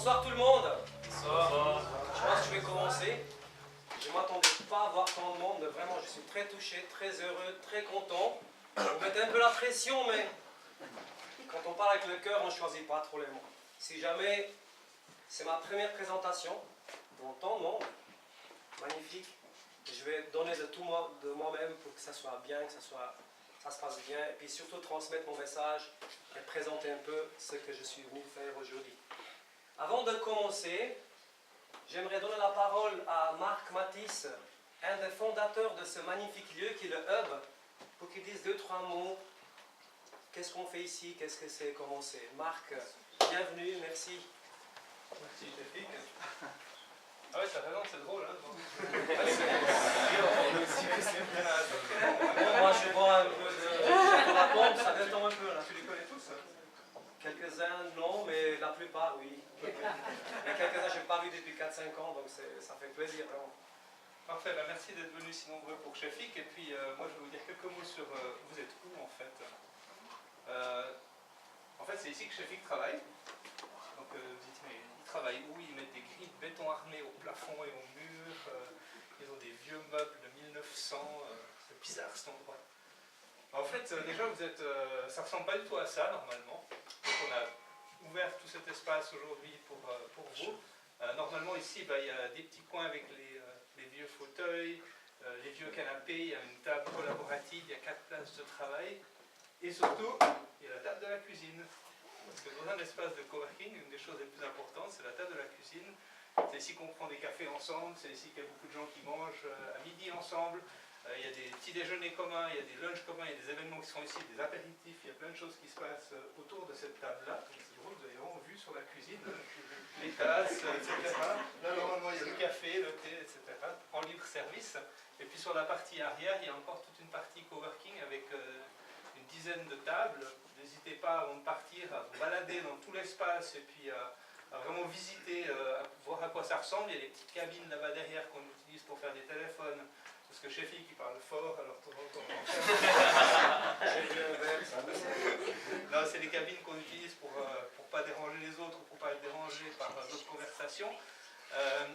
Bonsoir tout le monde. Bonsoir. Je pense que je vais commencer. Je ne m'attendais pas à voir tant de monde, mais vraiment je suis très touché, très heureux, très content. Vous mettez un peu la pression, mais quand on parle avec le cœur, on ne choisit pas trop les mots. Si jamais c'est ma première présentation dans tant de monde, magnifique, je vais donner de tout de moi-même pour que ça soit bien, que ça se passe bien, et puis surtout transmettre mon message et présenter un peu ce que je suis venu faire aujourd'hui. Avant de commencer, j'aimerais donner la parole à Marc Matisse, un des fondateurs de ce magnifique lieu qui est le Hub, pour qu'il dise 2-3 mots. Qu'est-ce qu'on fait ici? Qu'est-ce que c'est? Comment c'est? Marc, bienvenue, merci. Merci, Shafik. Ah ouais, t'as raison, c'est drôle, hein. Bon, moi je bois un peu de la pompe, ça détend un peu là. Tu les connais tous? Quelques-uns non, mais la plupart oui. Mais quelques-uns je n'ai pas vu depuis 4-5 ans, donc ça fait plaisir vraiment. Parfait, bah merci d'être venus si nombreux pour Shafik. Et puis moi je vais vous dire quelques mots sur vous êtes où en fait. En fait c'est ici que Shafik travaille. Donc vous dites mais ils travaillent où? Ils mettent des grilles de béton armé au plafond et au mur. Ils ont des vieux meubles de 1900. C'est bizarre cet endroit. En fait, déjà, vous êtes, ça ne ressemble pas du tout à ça, normalement. Donc, on a ouvert tout cet espace aujourd'hui pour vous. Normalement, ici, il y a des petits coins avec les vieux fauteuils, les vieux canapés, il y a une table collaborative, il y a 4 places de travail. Et surtout, il y a la table de la cuisine. Parce que dans un espace de coworking, une des choses les plus importantes, c'est la table de la cuisine. C'est ici qu'on prend des cafés ensemble, c'est ici qu'il y a beaucoup de gens qui mangent à midi ensemble. Il y a des petits déjeuners communs, il y a des lunchs communs, il y a des événements qui sont ici, des apéritifs, il y a plein de choses qui se passent autour de cette table-là. C'est drôle, vous avez vraiment vu sur la cuisine, les tasses, etc. Là, normalement, il y a le café, le thé, etc. en libre service. Et puis sur la partie arrière, il y a encore toute une partie coworking avec une dizaine de tables. N'hésitez pas, avant de partir, à vous balader dans tout l'espace et puis à vraiment visiter, à voir à quoi ça ressemble. Il y a des petites cabines là-bas derrière qu'on utilise pour faire des téléphones. Parce que Shafik qui parle fort, alors de temps en temps. Non, c'est des cabines qu'on utilise pour ne pas déranger les autres, pour ne pas être dérangé par d'autres conversations.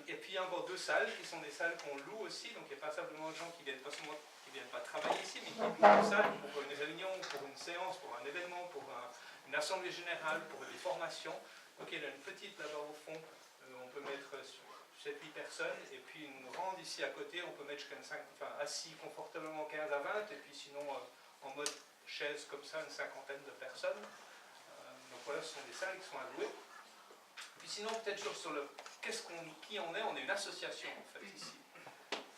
Et puis il y a encore 2 salles qui sont des salles qu'on loue aussi. Donc il n'y a pas simplement de gens qui viennent pas seulement qui viennent pas travailler ici, mais qui louent une salle pour une réunion, pour une séance, pour un événement, pour une assemblée générale, pour des formations. Donc il y en a une petite là-bas au fond, on peut mettre sur 7-8 personnes, et puis une grande ici à côté, on peut mettre jusqu'à 5, enfin assis confortablement 15 à 20, et puis sinon en mode chaise comme ça, une 50aine de personnes. Donc voilà, ce sont des salles qui sont allouées. Puis sinon, peut-être sur le qui on est une association en fait ici.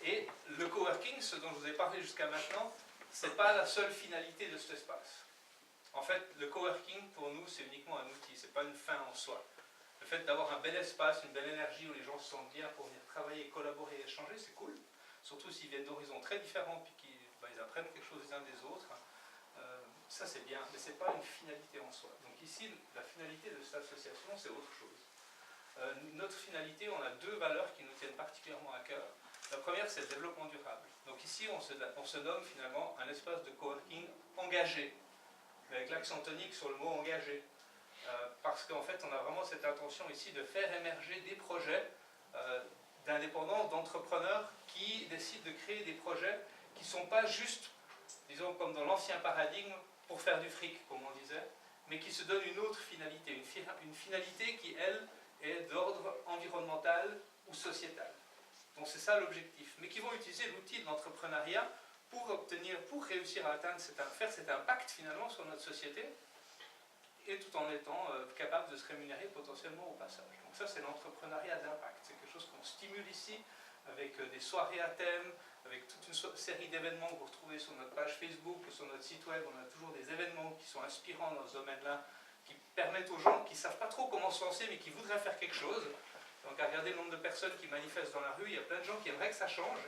Et le coworking, ce dont je vous ai parlé jusqu'à maintenant, ce n'est pas la seule finalité de cet espace. En fait, le coworking pour nous, c'est uniquement un outil, ce n'est pas une fin en soi. Le fait d'avoir un bel espace, une belle énergie où les gens se sentent bien pour venir travailler, collaborer et échanger, c'est cool. Surtout s'ils viennent d'horizons très différents et qu'ils apprennent quelque chose les uns des autres. Ça c'est bien, mais ce n'est pas une finalité en soi. Donc ici, la finalité de cette association, c'est autre chose. Notre finalité, on a 2 valeurs qui nous tiennent particulièrement à cœur. La première, c'est le développement durable. Donc ici, on se nomme finalement un espace de coworking engagé, avec l'accent tonique sur le mot engagé. Parce qu'en fait, on a vraiment cette intention ici de faire émerger des projets d'indépendants, d'entrepreneurs qui décident de créer des projets qui ne sont pas juste, disons, comme dans l'ancien paradigme, pour faire du fric, comme on disait, mais qui se donnent une autre finalité, une finalité qui, elle, est d'ordre environnemental ou sociétal. Donc c'est ça l'objectif, mais qui vont utiliser l'outil de l'entrepreneuriat pour réussir à faire cet impact finalement sur notre société, et tout en étant capable de se rémunérer potentiellement au passage. Donc ça, c'est l'entrepreneuriat d'impact. C'est quelque chose qu'on stimule ici, avec des soirées à thème, avec toute une série d'événements que vous retrouvez sur notre page Facebook ou sur notre site web. On a toujours des événements qui sont inspirants dans ce domaine-là, qui permettent aux gens qui ne savent pas trop comment se lancer, mais qui voudraient faire quelque chose. Donc à regarder le nombre de personnes qui manifestent dans la rue, il y a plein de gens qui aimeraient que ça change.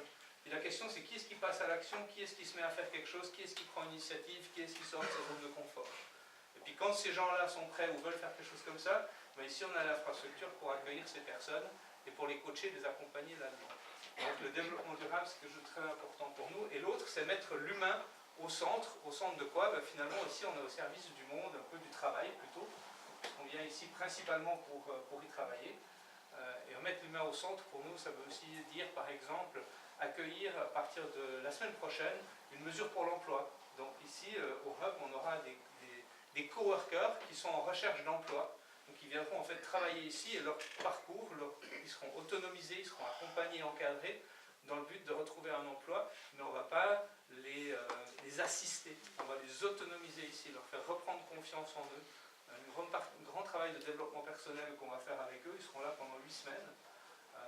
Et la question, c'est qui est-ce qui passe à l'action, qui est-ce qui se met à faire quelque chose, qui est-ce qui prend une initiative, qui est-ce qui sort de sa zone de confort. Et puis quand ces gens-là sont prêts ou veulent faire quelque chose comme ça, ici on a l'infrastructure pour accueillir ces personnes et pour les coacher, les accompagner là-dedans. Donc le développement durable, c'est quelque chose de très important pour nous. Et l'autre, c'est mettre l'humain au centre de quoi? Finalement ici on est au service du monde, un peu du travail plutôt. On vient ici principalement pour y travailler. Et remettre l'humain au centre, pour nous, ça veut aussi dire, par exemple, accueillir à partir de la semaine prochaine une mesure pour l'emploi. Donc ici, au Hub, on aura des coworkers qui sont en recherche d'emploi. Donc ils viendront en fait travailler ici et leur parcours, ils seront autonomisés, ils seront accompagnés, encadrés dans le but de retrouver un emploi, mais on ne va pas les assister, on va les autonomiser ici, leur faire reprendre confiance en eux. Un grand travail de développement personnel qu'on va faire avec eux, ils seront là pendant 8 semaines.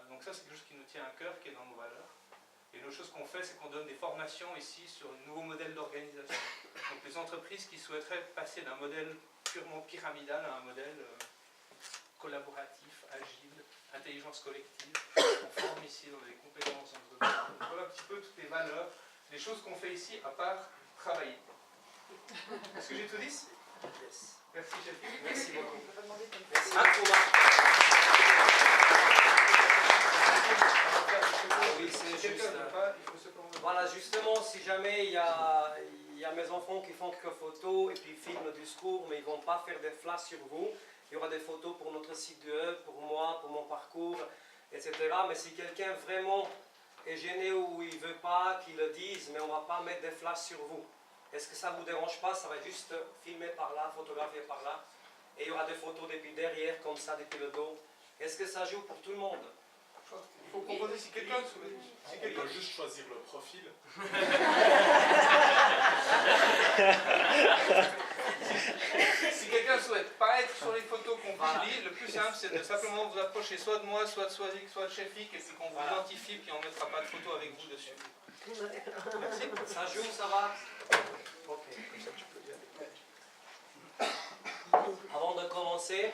Donc ça c'est quelque chose qui nous tient à cœur, qui est dans nos valeurs. Et l'autre chose qu'on fait, c'est qu'on donne des formations ici sur un nouveau modèle d'organisation. Donc les entreprises qui souhaiteraient passer d'un modèle purement pyramidal à un modèle collaboratif, agile, intelligence collective, on forme ici dans les compétences. Donc voilà un petit peu toutes les valeurs, les choses qu'on fait ici à part travailler. Est-ce que j'ai tout dit? Yes. Merci, chef. Merci beaucoup. Merci. Merci Thomas. Oui, c'est juste. Voilà, justement, si jamais il y a mes enfants qui font quelques photos et puis ils filment le discours, mais ils ne vont pas faire des flashs sur vous. Il y aura des photos pour notre site de Hub, pour moi, pour mon parcours, etc. Mais si quelqu'un vraiment est gêné ou il ne veut pas qu'ils le disent, mais on ne va pas mettre des flashs sur vous. Est-ce que ça ne vous dérange pas? Ça va juste filmer par là, photographier par là. Et il y aura des photos depuis derrière, comme ça, depuis le dos. Est-ce que ça joue pour tout le monde? Il faut proposer si quelqu'un souhaite. Si quelqu'un peut juste choisir le profil. Si quelqu'un souhaite pas être sur les photos qu'on publie, le plus simple c'est de simplement vous approcher soit de moi, soit de Swazik, soit de Chefik, et puis qu'on vous identifie, puis on ne mettra pas de photos avec vous dessus. Merci. Ça joue, ça va? Ok. Avant de commencer,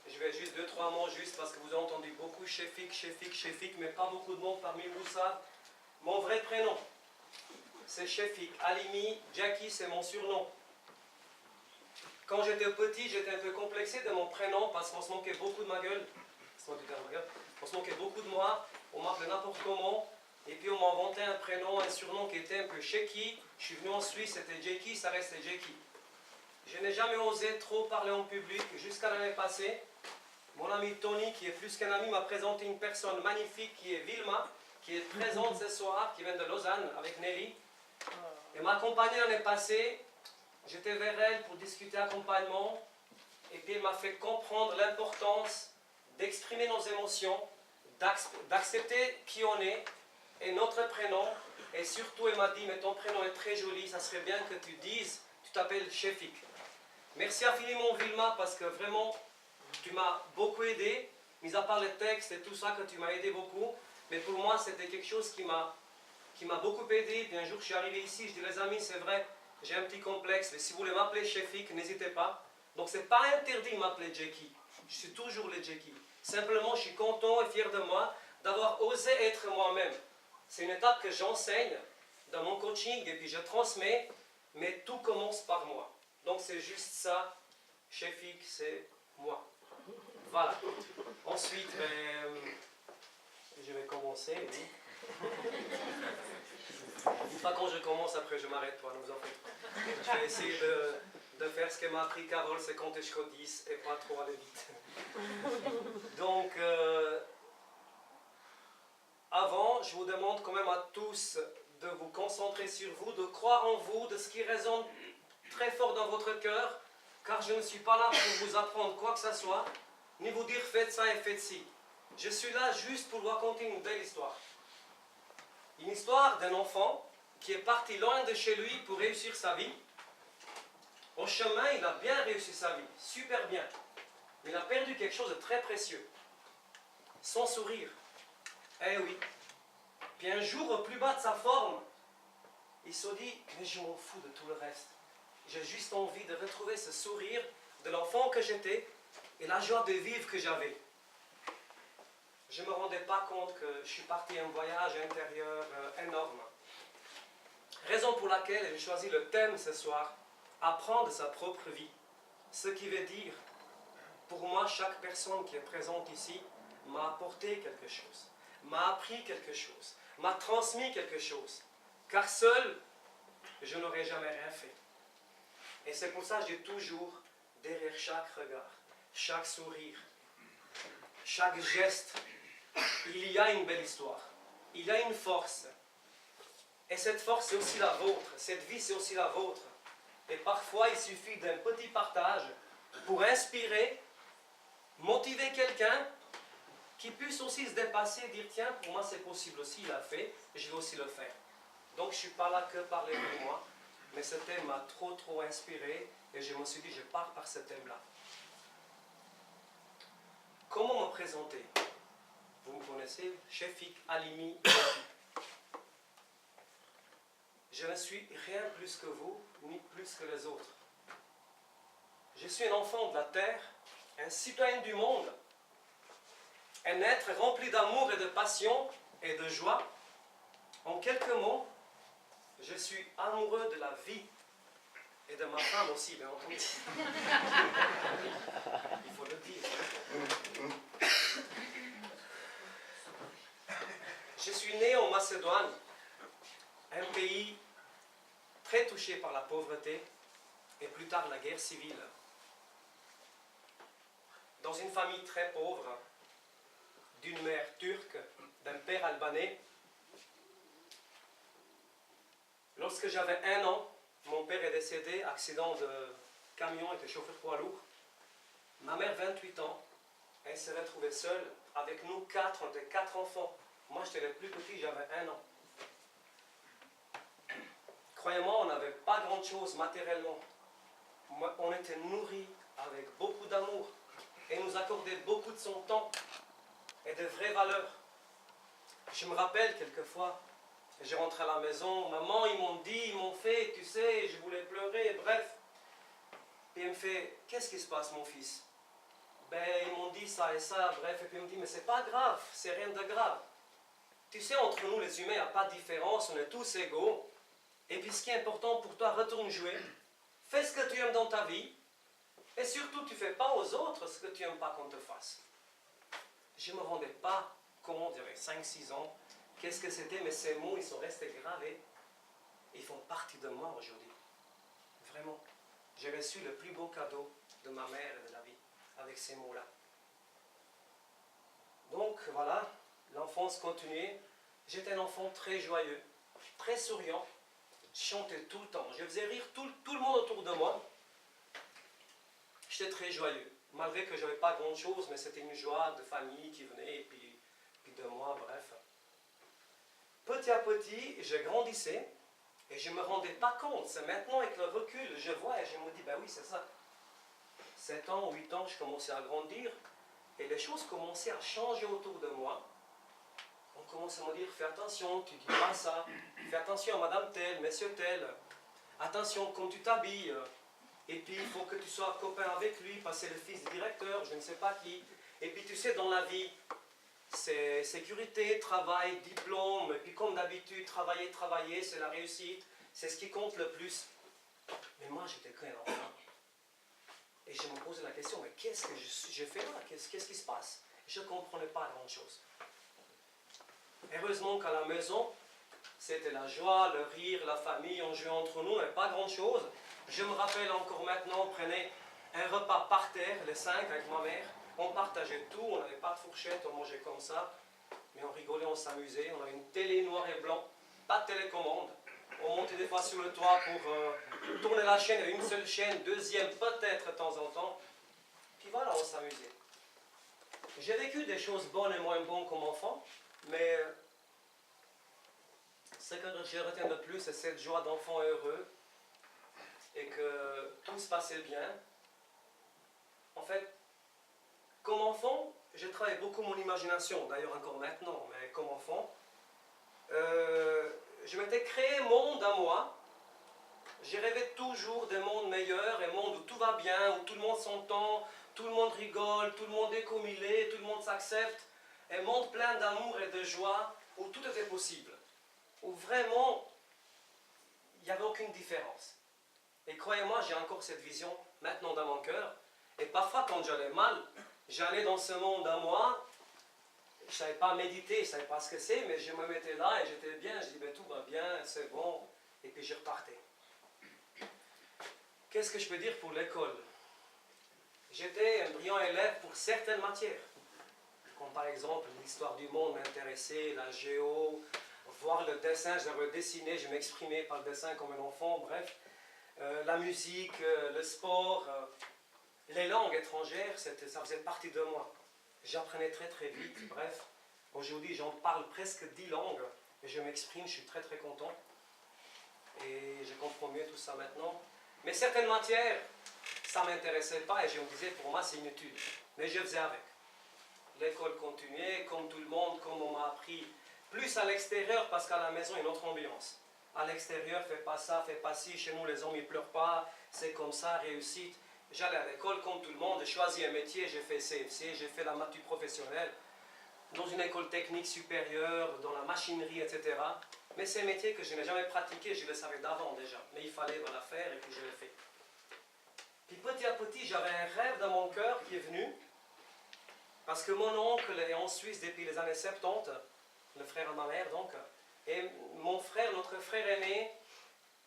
je vais juste 2-3 mots juste parce que vous avez entendu beaucoup Chefik, mais pas beaucoup de monde parmi vous savent. Mon vrai prénom, c'est Chefik. Alimi, Jackie, c'est mon surnom. Quand j'étais petit, j'étais un peu complexé de mon prénom parce qu'on se moquait beaucoup de ma gueule. On se moquait beaucoup de moi, on m'appelait n'importe comment. Et puis on m'a inventé un prénom, un surnom qui était un peu Sheki. Je suis venu en Suisse, c'était Jackie, ça restait Jackie. Je n'ai jamais osé trop parler en public jusqu'à l'année passée. Mon ami Tony, qui est plus qu'un ami, m'a présenté une personne magnifique qui est Vilma, qui est présente ce soir, qui vient de Lausanne avec Nelly. Elle m'a accompagné l'année passée. J'étais vers elle pour discuter accompagnement. Et puis elle m'a fait comprendre l'importance d'exprimer nos émotions, d'accepter qui on est et notre prénom. Et surtout, elle m'a dit, mais ton prénom est très joli, ça serait bien que tu dises, tu t'appelles Chefik. Merci infiniment Vilma, parce que vraiment, tu m'as beaucoup aidé, mis à part les textes et tout ça, que tu m'as aidé beaucoup. Mais pour moi, c'était quelque chose qui m'a beaucoup aidé. Puis un jour, je suis arrivé ici, je dis, les amis, c'est vrai, j'ai un petit complexe, mais si vous voulez m'appeler Chefik, n'hésitez pas. Donc, ce n'est pas interdit de m'appeler Jackie. Je suis toujours le Jackie. Simplement, je suis content et fier de moi d'avoir osé être moi-même. C'est une étape que j'enseigne dans mon coaching et puis je transmets, mais tout commence par moi. Donc c'est juste ça, Chefik, c'est moi. Voilà. Ensuite, je vais commencer. Oui. Pas quand je commence, après je m'arrête, toi, ne vous en faites pas. Je vais essayer de faire ce que m'a appris Carole, c'est compter jusqu'au 10 et pas trop aller vite. Donc, avant, je vous demande quand même à tous de vous concentrer sur vous, de croire en vous, de ce qui résonne très fort dans votre cœur, car je ne suis pas là pour vous apprendre quoi que ce soit, ni vous dire faites ça et faites ci. Je suis là juste pour vous raconter une belle histoire. Une histoire d'un enfant qui est parti loin de chez lui pour réussir sa vie. Au chemin, il a bien réussi sa vie, super bien. Mais il a perdu quelque chose de très précieux. Son sourire. Eh oui. Puis un jour, au plus bas de sa forme, il se dit, mais je m'en fous de tout le reste. J'ai juste envie de retrouver ce sourire de l'enfant que j'étais et la joie de vivre que j'avais. Je ne me rendais pas compte que je suis parti un voyage intérieur énorme. Raison pour laquelle j'ai choisi le thème ce soir, apprendre sa propre vie. Ce qui veut dire, pour moi, chaque personne qui est présente ici m'a apporté quelque chose, m'a appris quelque chose, m'a transmis quelque chose. Car seul, je n'aurais jamais rien fait. Et c'est pour ça que j'ai toujours, derrière chaque regard, chaque sourire, chaque geste, il y a une belle histoire. Il y a une force. Et cette force, c'est aussi la vôtre. Cette vie, c'est aussi la vôtre. Et parfois, il suffit d'un petit partage pour inspirer, motiver quelqu'un qui puisse aussi se dépasser et dire « Tiens, pour moi, c'est possible aussi, il l'a fait, et je vais aussi le faire. » Donc, je ne suis pas là que parler de moi, mais ce thème m'a trop inspiré et je me suis dit « Je pars par ce thème-là. » Comment me présenter? Vous me connaissez, Chefik Halimi. Je ne suis rien plus que vous, ni plus que les autres. Je suis un enfant de la terre, un citoyen du monde, un être rempli d'amour et de passion et de joie. En quelques mots, je suis amoureux de la vie et de ma femme aussi, bien entendu. Il faut le dire. Je suis né en Macédoine, un pays très touché par la pauvreté et plus tard la guerre civile. Dans une famille très pauvre, d'une mère turque, d'un père albanais. Lorsque j'avais 1 an, mon père est décédé, accident de camion, était chauffeur poids lourd. Ma mère, 28 ans, elle s'est retrouvée seule. Avec nous 4, on était 4 enfants. Moi, j'étais le plus petit, j'avais 1 an. Croyez-moi, on n'avait pas grand-chose matériellement. On était nourris avec beaucoup d'amour. Et nous accordait beaucoup de son temps et de vraies valeurs. Je me rappelle quelquefois, je rentrais à la maison, maman, ils m'ont dit, ils m'ont fait, tu sais, je voulais pleurer, bref. Et il me fait, qu'est-ce qui se passe, mon fils? Ben, ils m'ont dit ça et ça, bref. Et puis il me dit, mais c'est pas grave, c'est rien de grave. Tu sais, entre nous les humains, il n'y a pas de différence, on est tous égaux. Et puis ce qui est important pour toi, retourne jouer, fais ce que tu aimes dans ta vie, et surtout, tu ne fais pas aux autres ce que tu n'aimes pas qu'on te fasse. Je ne me rendais pas compte, j'avais 5-6 ans, qu'est-ce que c'était, mais ces mots, ils sont restés gravés. Ils font partie de moi aujourd'hui. Vraiment. J'ai reçu le plus beau cadeau de ma mère et de la vie, avec ces mots-là. Donc, voilà, l'enfance continuait. J'étais un enfant très joyeux, très souriant. Je chantais tout le temps. Je faisais rire tout le monde autour de moi. J'étais très joyeux, malgré que je n'avais pas grand-chose, mais c'était une joie de famille qui venait, et puis de moi, bref. Petit à petit, je grandissais, et je ne me rendais pas compte. C'est maintenant, avec le recul, je vois et je me dis, ben oui, c'est ça. 7 ans, 8 ans, je commençais à grandir, et les choses commençaient à changer autour de moi. On commence à me dire, fais attention, tu dis pas ça, fais attention à madame telle, monsieur tel, attention comme tu t'habilles. Et puis, il faut que tu sois copain avec lui, parce que c'est le fils du directeur, je ne sais pas qui. Et puis, tu sais, dans la vie, c'est sécurité, travail, diplôme. Et puis, comme d'habitude, travailler, c'est la réussite. C'est ce qui compte le plus. Mais moi, j'étais qu'un enfant. Et je me posais la question, mais qu'est-ce que je fais là? Qu'est-ce qui se passe? Je ne comprenais pas grand-chose. Heureusement qu'à la maison, c'était la joie, le rire, la famille, on jouait entre nous, mais pas grand-chose. Je me rappelle encore maintenant, on prenait un repas par terre, les 5 avec ma mère. On partageait tout, on n'avait pas de fourchette, on mangeait comme ça. Mais on rigolait, on s'amusait. On avait une télé noir et blanc, pas de télécommande. On montait des fois sur le toit pour tourner la chaîne. Il y avait une seule chaîne, deuxième peut-être de temps en temps. Puis voilà, on s'amusait. J'ai vécu des choses bonnes et moins bonnes comme enfant, mais ce que je retiens de plus, c'est cette joie d'enfant heureux et que tout se passait bien. En fait, comme enfant, j'ai travaillé beaucoup mon imagination, d'ailleurs encore maintenant, mais comme enfant, je m'étais créé un monde à moi. J'ai rêvé toujours d'un monde meilleur, un monde où tout va bien, où tout le monde s'entend, tout le monde rigole, tout le monde est comme il est, tout le monde s'accepte. Un monde plein d'amour et de joie, où tout était possible. Où vraiment, il n'y avait aucune différence. Et croyez-moi, j'ai encore cette vision maintenant dans mon cœur. Et parfois, quand j'allais mal, j'allais dans ce monde à moi. Je ne savais pas méditer, je ne savais pas ce que c'est, mais je me mettais là et j'étais bien. Je disais, ben, tout va bien, c'est bon. Et puis je repartais. Qu'est-ce que je peux dire pour l'école? J'étais un brillant élève. certaines matières. Comme par exemple l'histoire du monde m'intéressait, la géo, voir le dessin, j'avais dessiné, je m'exprimais par le dessin comme un enfant, bref. La musique, le sport, les langues étrangères, ça faisait partie de moi. J'apprenais très très vite, bref. Aujourd'hui, j'en parle presque 10 langues et je m'exprime, je suis très très content. Et je comprends mieux tout ça maintenant. Mais certaines matières, ça ne m'intéressait pas et je me disais, pour moi, c'est inutile. Mais je faisais avec. L'école continuait, comme tout le monde, comme on m'a appris, plus à l'extérieur parce qu'à la maison, il y a une autre ambiance. À l'extérieur, fais pas ça, fais pas ci, chez nous, les hommes, ils pleurent pas, c'est comme ça, réussite. J'allais à l'école comme tout le monde, j'ai choisi un métier, j'ai fait CFC, j'ai fait la mature professionnelle, dans une école technique supérieure, dans la machinerie, etc. Mais c'est un métier que je n'ai jamais pratiqué, je le savais d'avant déjà. Mais il fallait la faire et puis je l'ai fait. Puis petit à petit, j'avais un rêve dans mon cœur qui est venu, parce que mon oncle est en Suisse depuis les années 70, le frère à ma mère donc, et mon frère, notre frère aîné,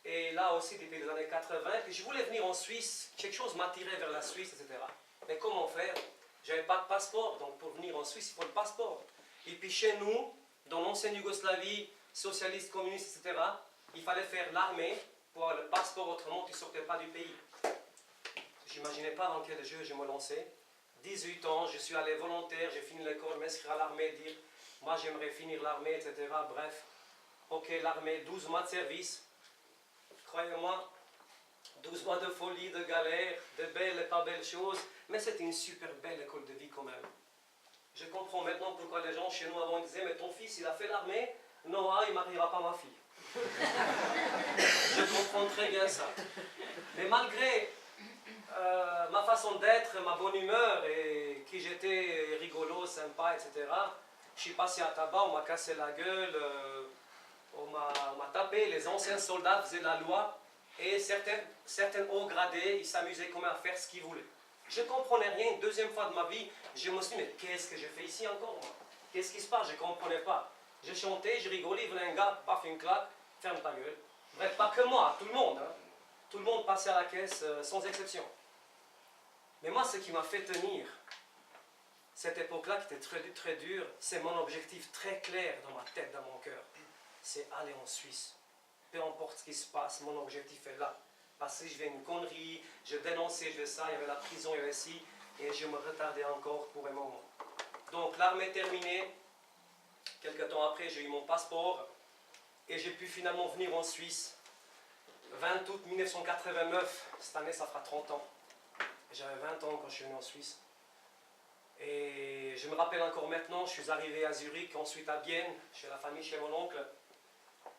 est là aussi depuis les années 80, puis je voulais venir en Suisse, quelque chose m'attirait vers la Suisse, etc. Mais comment faire? Je n'avais pas de passeport, donc pour venir en Suisse, il faut le passeport. Et puis chez nous, dans l'ancienne Yougoslavie, socialiste, communiste, etc., il fallait faire l'armée pour avoir le passeport, autrement tu ne sortais pas du pays. Je n'imaginais pas dans quel jeu je me lançais. 18 ans, je suis allé volontaire, j'ai fini l'école, m'inscrire à l'armée, dire moi j'aimerais finir l'armée, etc. Bref, ok, l'armée, 12 mois de service. Croyez-moi, 12 mois de folie, de galère, de belles et pas belles choses, mais c'était une super belle école de vie quand même. Je comprends maintenant pourquoi les gens chez nous avant disaient mais ton fils il a fait l'armée, Noah il ne mariera pas ma fille. Je comprends très bien ça. Mais malgré ma façon d'être, ma bonne humeur et qui j'étais rigolo, sympa, etc., je suis passé à tabac, on m'a cassé la gueule, on m'a tapé, les anciens soldats faisaient la loi et certains hauts gradés, ils s'amusaient quand même à faire ce qu'ils voulaient. Je ne comprenais rien, une deuxième fois de ma vie, je me suis dit, mais qu'est-ce que j'ai fait ici encore moi? Qu'est-ce qui se passe? Je ne comprenais pas. Je chantais, je rigolais, il venait un gars, paf, une claque, ferme ta gueule. Bref, pas que moi, tout le monde. Hein. Tout le monde passait à la caisse sans exception. Mais moi, ce qui m'a fait tenir cette époque-là, qui était très, très dure, c'est mon objectif très clair dans ma tête, dans mon cœur. C'est aller en Suisse. Peu importe ce qui se passe, mon objectif est là. Parce que je fais une connerie, je dénonçais, je fais ça, il y avait la prison, il y avait ci, et je me retardais encore pour un moment. Donc l'armée terminée, quelques temps après, j'ai eu mon passeport, et j'ai pu finalement venir en Suisse. 20 août 1989, cette année ça fera 30 ans. J'avais 20 ans quand je suis venu en Suisse. Et je me rappelle encore maintenant, je suis arrivé à Zurich, ensuite à Bienne, chez la famille, chez mon oncle.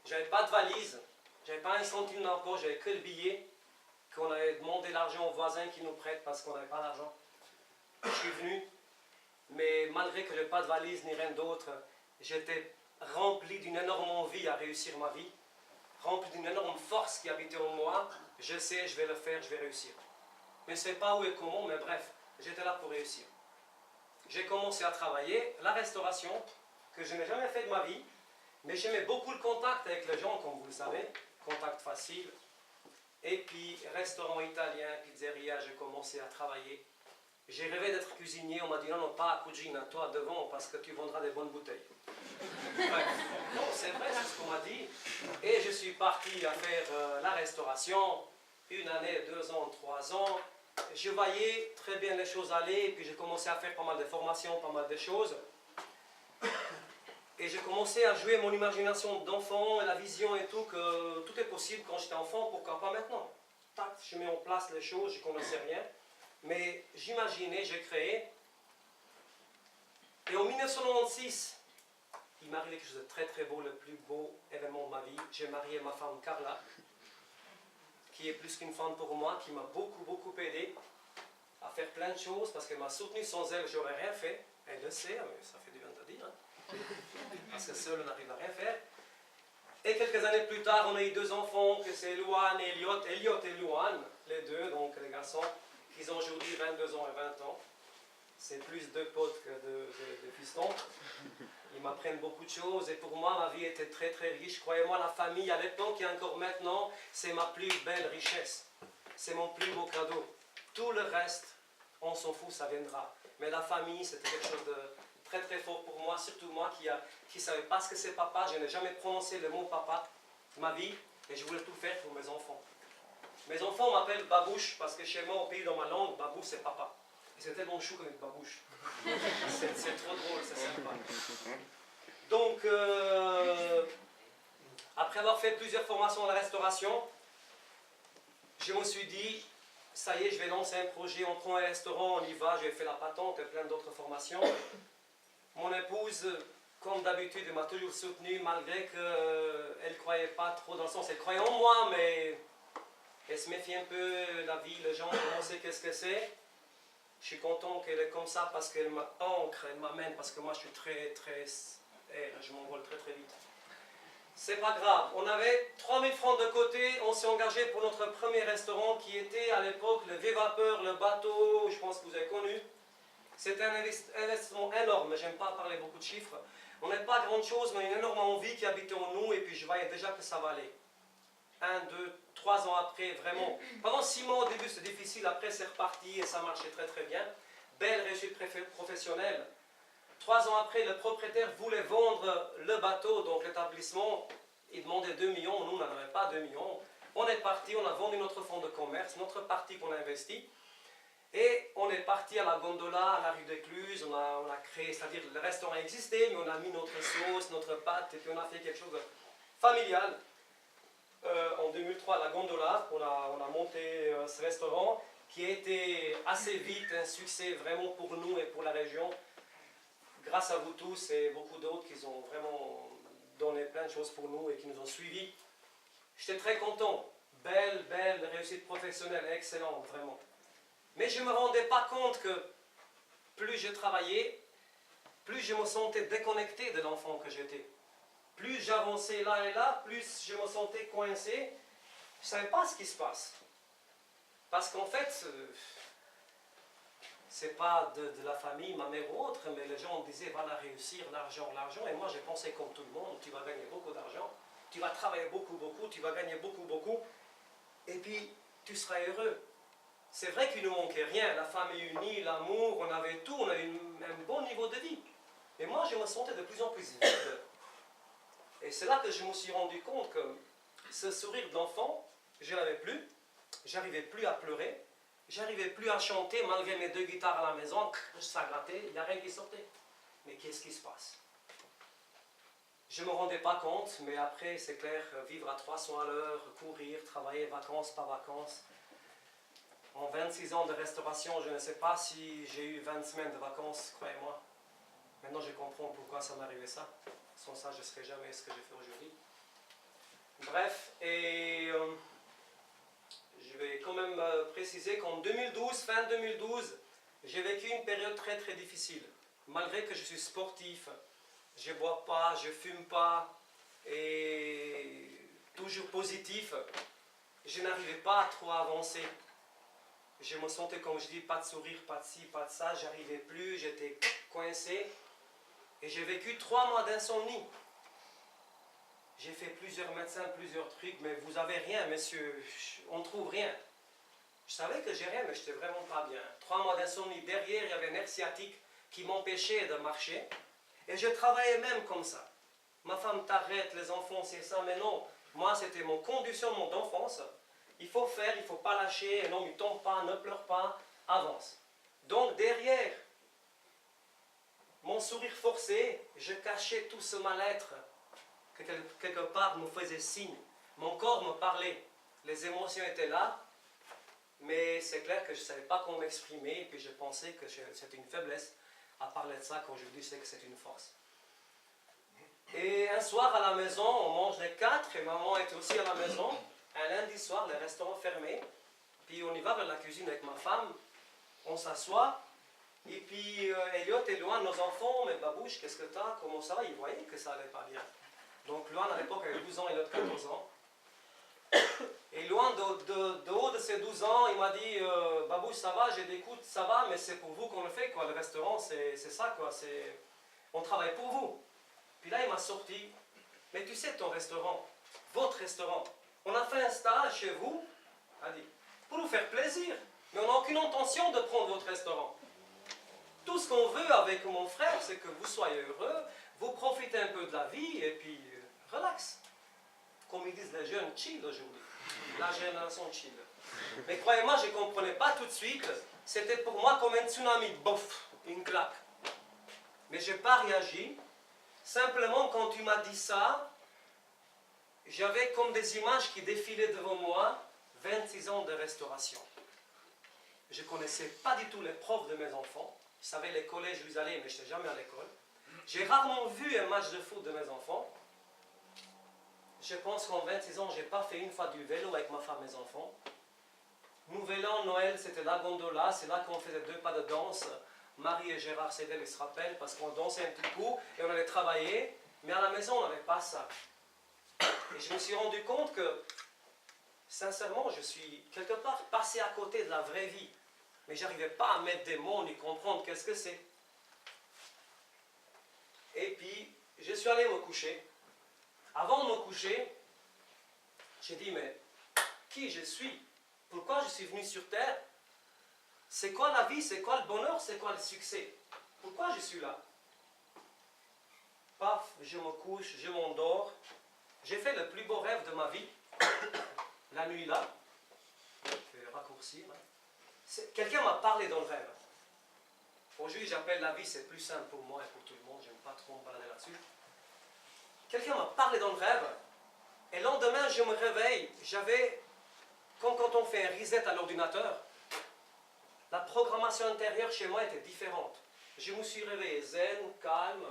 J'avais pas de valise, j'avais pas un centime dans la poche, j'avais que le billet, qu'on avait demandé l'argent aux voisins qui nous prêtent parce qu'on n'avait pas d'argent. Je suis venu, mais malgré que je n'avais pas de valise ni rien d'autre, j'étais rempli d'une énorme envie à réussir ma vie, rempli d'une énorme force qui habitait en moi. Je sais, je vais le faire, je vais réussir. Je ne sais pas où et comment, mais bref, j'étais là pour réussir. J'ai commencé à travailler, la restauration, que je n'ai jamais fait de ma vie, mais j'aimais beaucoup le contact avec les gens, comme vous le savez, contact facile. Et puis, restaurant italien, pizzeria, j'ai commencé à travailler. J'ai rêvé d'être cuisinier, on m'a dit non, non, pas à cuisine, toi devant, parce que tu vendras des bonnes bouteilles. Bref, non, c'est vrai, c'est ce qu'on m'a dit. Et je suis parti à faire la restauration, 1 année, 2 ans, 3 ans. Je voyais très bien les choses aller, et puis j'ai commencé à faire pas mal de formations, pas mal de choses. Et j'ai commencé à jouer mon imagination d'enfant, la vision et tout, que tout est possible quand j'étais enfant, pourquoi pas maintenant? Tac, je mets en place les choses, je ne connaissais rien. Mais j'imaginais, j'ai créé. Et en 1996, il m'est arrivé quelque chose de très très beau, le plus beau événement de ma vie. J'ai marié ma femme Carla, qui est plus qu'une femme pour moi, qui m'a beaucoup aidé à faire plein de choses, parce qu'elle m'a soutenu. Sans elle, je n'aurais rien fait. Elle le sait, mais ça fait du bien de le dire. Hein. Parce que seul, on n'arrive à rien faire. Et quelques années plus tard, on a eu 2 enfants, que c'est Luan et Elliot. Elliot et Luan, les deux, donc les garçons, qui ont aujourd'hui 22 ans et 20 ans. C'est plus 2 potes que de pistons. Ils m'apprennent beaucoup de choses et pour moi, ma vie était très très riche. Croyez-moi, la famille à l'époque et encore maintenant, c'est ma plus belle richesse. C'est mon plus beau cadeau. Tout le reste, On s'en fout, ça viendra. Mais la famille, c'était quelque chose de très très fort pour moi, surtout moi qui ne savais pas ce que c'est papa. Je n'ai jamais prononcé le mot papa de ma vie et je voulais tout faire pour mes enfants. Mes enfants m'appellent Babouche parce que chez moi, au pays, dans ma langue, Babouche c'est papa. Et c'est tellement chou comme une babouche. C'est trop drôle, c'est sympa. Donc, après avoir fait plusieurs formations dans la restauration, je me suis dit, ça y est, je vais lancer un projet, on prend un restaurant, on y va, j'ai fait la patente et plein d'autres formations. Mon épouse, comme d'habitude, elle m'a toujours soutenu, malgré qu'elle ne croyait pas trop dans le sens, elle croyait en moi, mais elle se méfie un peu, la vie, les gens, on sait qu'est-ce que c'est. Je suis content qu'elle est comme ça parce qu'elle m'ancre, elle m'amène, parce que moi je suis je m'envole très très vite. C'est pas grave, on avait 3000 francs de côté, on s'est engagé pour notre premier restaurant qui était à l'époque le V-Vapeur, le bateau, je pense que vous avez connu. C'était un investissement énorme, j'aime pas parler beaucoup de chiffres. On n'est pas grand chose, mais une énorme envie qui habitait en nous et puis je voyais déjà que ça va aller. 1, 2, 3 ans après, vraiment. Pendant 6 mois au début c'était difficile, après c'est reparti et ça marchait très très bien. Belle réussite professionnelle. 3 ans après, le propriétaire voulait vendre le bateau, donc l'établissement, il demandait 2 millions, nous on n'en avait pas 2 millions. On est parti, on a vendu notre fonds de commerce, notre partie qu'on a investi, et on est parti à la gondola, à la rue d'Écluse, on a créé, c'est-à-dire le restaurant existait, mais on a mis notre sauce, notre pâte, et puis on a fait quelque chose de familial. En 2003, la gondola, on a monté ce restaurant, qui a été assez vite un succès vraiment pour nous et pour la région. Grâce à vous tous et beaucoup d'autres qui ont vraiment donné plein de choses pour nous et qui nous ont suivis. J'étais très content. Belle réussite professionnelle, excellente, vraiment. Mais je ne me rendais pas compte que plus je travaillais, plus je me sentais déconnecté de l'enfant que j'étais. Plus j'avançais là et là, plus je me sentais coincé. Je ne savais pas ce qui se passe. Parce qu'en fait, c'est pas de la famille, ma mère ou autre, mais les gens disaient voilà réussir, l'argent, et moi j'ai pensé comme tout le monde, tu vas gagner beaucoup d'argent, tu vas travailler beaucoup, tu vas gagner beaucoup, et puis tu seras heureux. C'est vrai qu'il ne nous manquait rien, la famille unie, l'amour, on avait tout, on avait un bon niveau de vie. Mais moi je me sentais de plus en plus vide. Et c'est là que je me suis rendu compte que ce sourire d'enfant, je l'avais plus, j'arrivais plus à pleurer, j'arrivais plus à chanter malgré mes 2 guitares à la maison, ça grattait, il n'y a rien qui sortait. Mais qu'est-ce qui se passe? Je ne me rendais pas compte, mais après c'est clair, vivre à 300 à l'heure, courir, travailler, vacances, pas vacances. En 26 ans de restauration, je ne sais pas si j'ai eu 20 semaines de vacances, croyez-moi. Maintenant je comprends pourquoi ça m'arrivait ça. Sans ça, je ne serais jamais ce que j'ai fait aujourd'hui. Bref, et je vais quand même préciser qu'en 2012, fin 2012, j'ai vécu une période très très difficile. Malgré que je suis sportif, je ne bois pas, je ne fume pas, et toujours positif, je n'arrivais pas à trop avancer. Je me sentais, comme je dis, pas de sourire, pas de ci, pas de ça, j'arrivais plus, j'étais coincé. Et j'ai vécu 3 mois d'insomnie. J'ai fait plusieurs médecins, plusieurs trucs, mais vous avez rien, messieurs, on ne trouve rien. Je savais que j'ai rien, mais je n'étais vraiment pas bien. 3 mois d'insomnie. Derrière, il y avait un nerf sciatique qui m'empêchait de marcher. Et je travaillais même comme ça. Ma femme t'arrête, les enfants, c'est ça, mais non. Moi, c'était mon conditionnement d'enfance. Il faut faire, il ne faut pas lâcher. Non, ne tombe pas, ne pleure pas, avance. Donc, derrière mon sourire forcé, je cachais tout ce mal-être que quelque part me faisait signe. Mon corps me parlait. Les émotions étaient là, mais c'est clair que je ne savais pas comment m'exprimer, et puis je pensais que c'était une faiblesse. À parler de ça, quand je dis c'est que c'est une force. Et un soir à la maison, on mange les 4, et maman était aussi à la maison. Un lundi soir, les restaurants fermés. Puis on y va vers la cuisine avec ma femme, on s'assoit, et puis Elliot est loin de nos enfants, mais Babouche, qu'est-ce que t'as, comment ça va? Il voyait que ça allait pas bien. Donc Luan à l'époque avait 12 ans et l'autre 14 ans. Et Luan de haut de ses 12 ans, il m'a dit Babouche ça va, j'ai dit écoute ça va, mais c'est pour vous qu'on le fait quoi, le restaurant c'est ça quoi, on travaille pour vous. Puis là il m'a sorti, mais tu sais ton restaurant, votre restaurant, on a fait un stage chez vous, a dit, pour nous faire plaisir. mais on n'a aucune intention de prendre votre restaurant. Tout ce qu'on veut avec mon frère, c'est que vous soyez heureux, vous profitez un peu de la vie et puis relax. Comme ils disent les jeunes, chill aujourd'hui. La génération chill. Mais croyez-moi, je ne comprenais pas tout de suite. C'était pour moi comme un tsunami, bof, une claque. Mais je n'ai pas réagi. Simplement, quand tu m'as dit ça, j'avais comme des images qui défilaient devant moi, 26 ans de restauration. Je ne connaissais pas du tout les profs de mes enfants. Je savais les collèges où ils allaient, mais je n'étais jamais à l'école. J'ai rarement vu un match de foot de mes enfants. Je pense qu'en 26 ans, je n'ai pas fait une fois du vélo avec ma femme et mes enfants. Nouvel an, Noël, c'était la gondola. C'est là qu'on faisait 2 pas de danse. Marie et Gérard Cédel, ils se rappellent, parce qu'on dansait un petit coup et on allait travailler. Mais à la maison, on n'avait pas ça. Et je me suis rendu compte que, sincèrement, je suis quelque part passé à côté de la vraie vie. Mais je n'arrivais pas à mettre des mots ni comprendre qu'est-ce que c'est. Et puis, je suis allé me coucher. Avant de me coucher, j'ai dit, mais qui je suis? Pourquoi je suis venu sur Terre? C'est quoi la vie? C'est quoi le bonheur? C'est quoi le succès? Pourquoi je suis là? Paf, je me couche, je m'endors. J'ai fait le plus beau rêve de ma vie. La nuit là. Je vais raccourcir. Quelqu'un m'a parlé dans le rêve. Aujourd'hui, j'appelle la vie, c'est plus simple pour moi et pour tout le monde. Je n'aime pas trop me balader là-dessus. Quelqu'un m'a parlé dans le rêve. Et le lendemain, je me réveille. J'avais, comme quand on fait un reset à l'ordinateur, la programmation intérieure chez moi était différente. Je me suis réveillé zen, calme,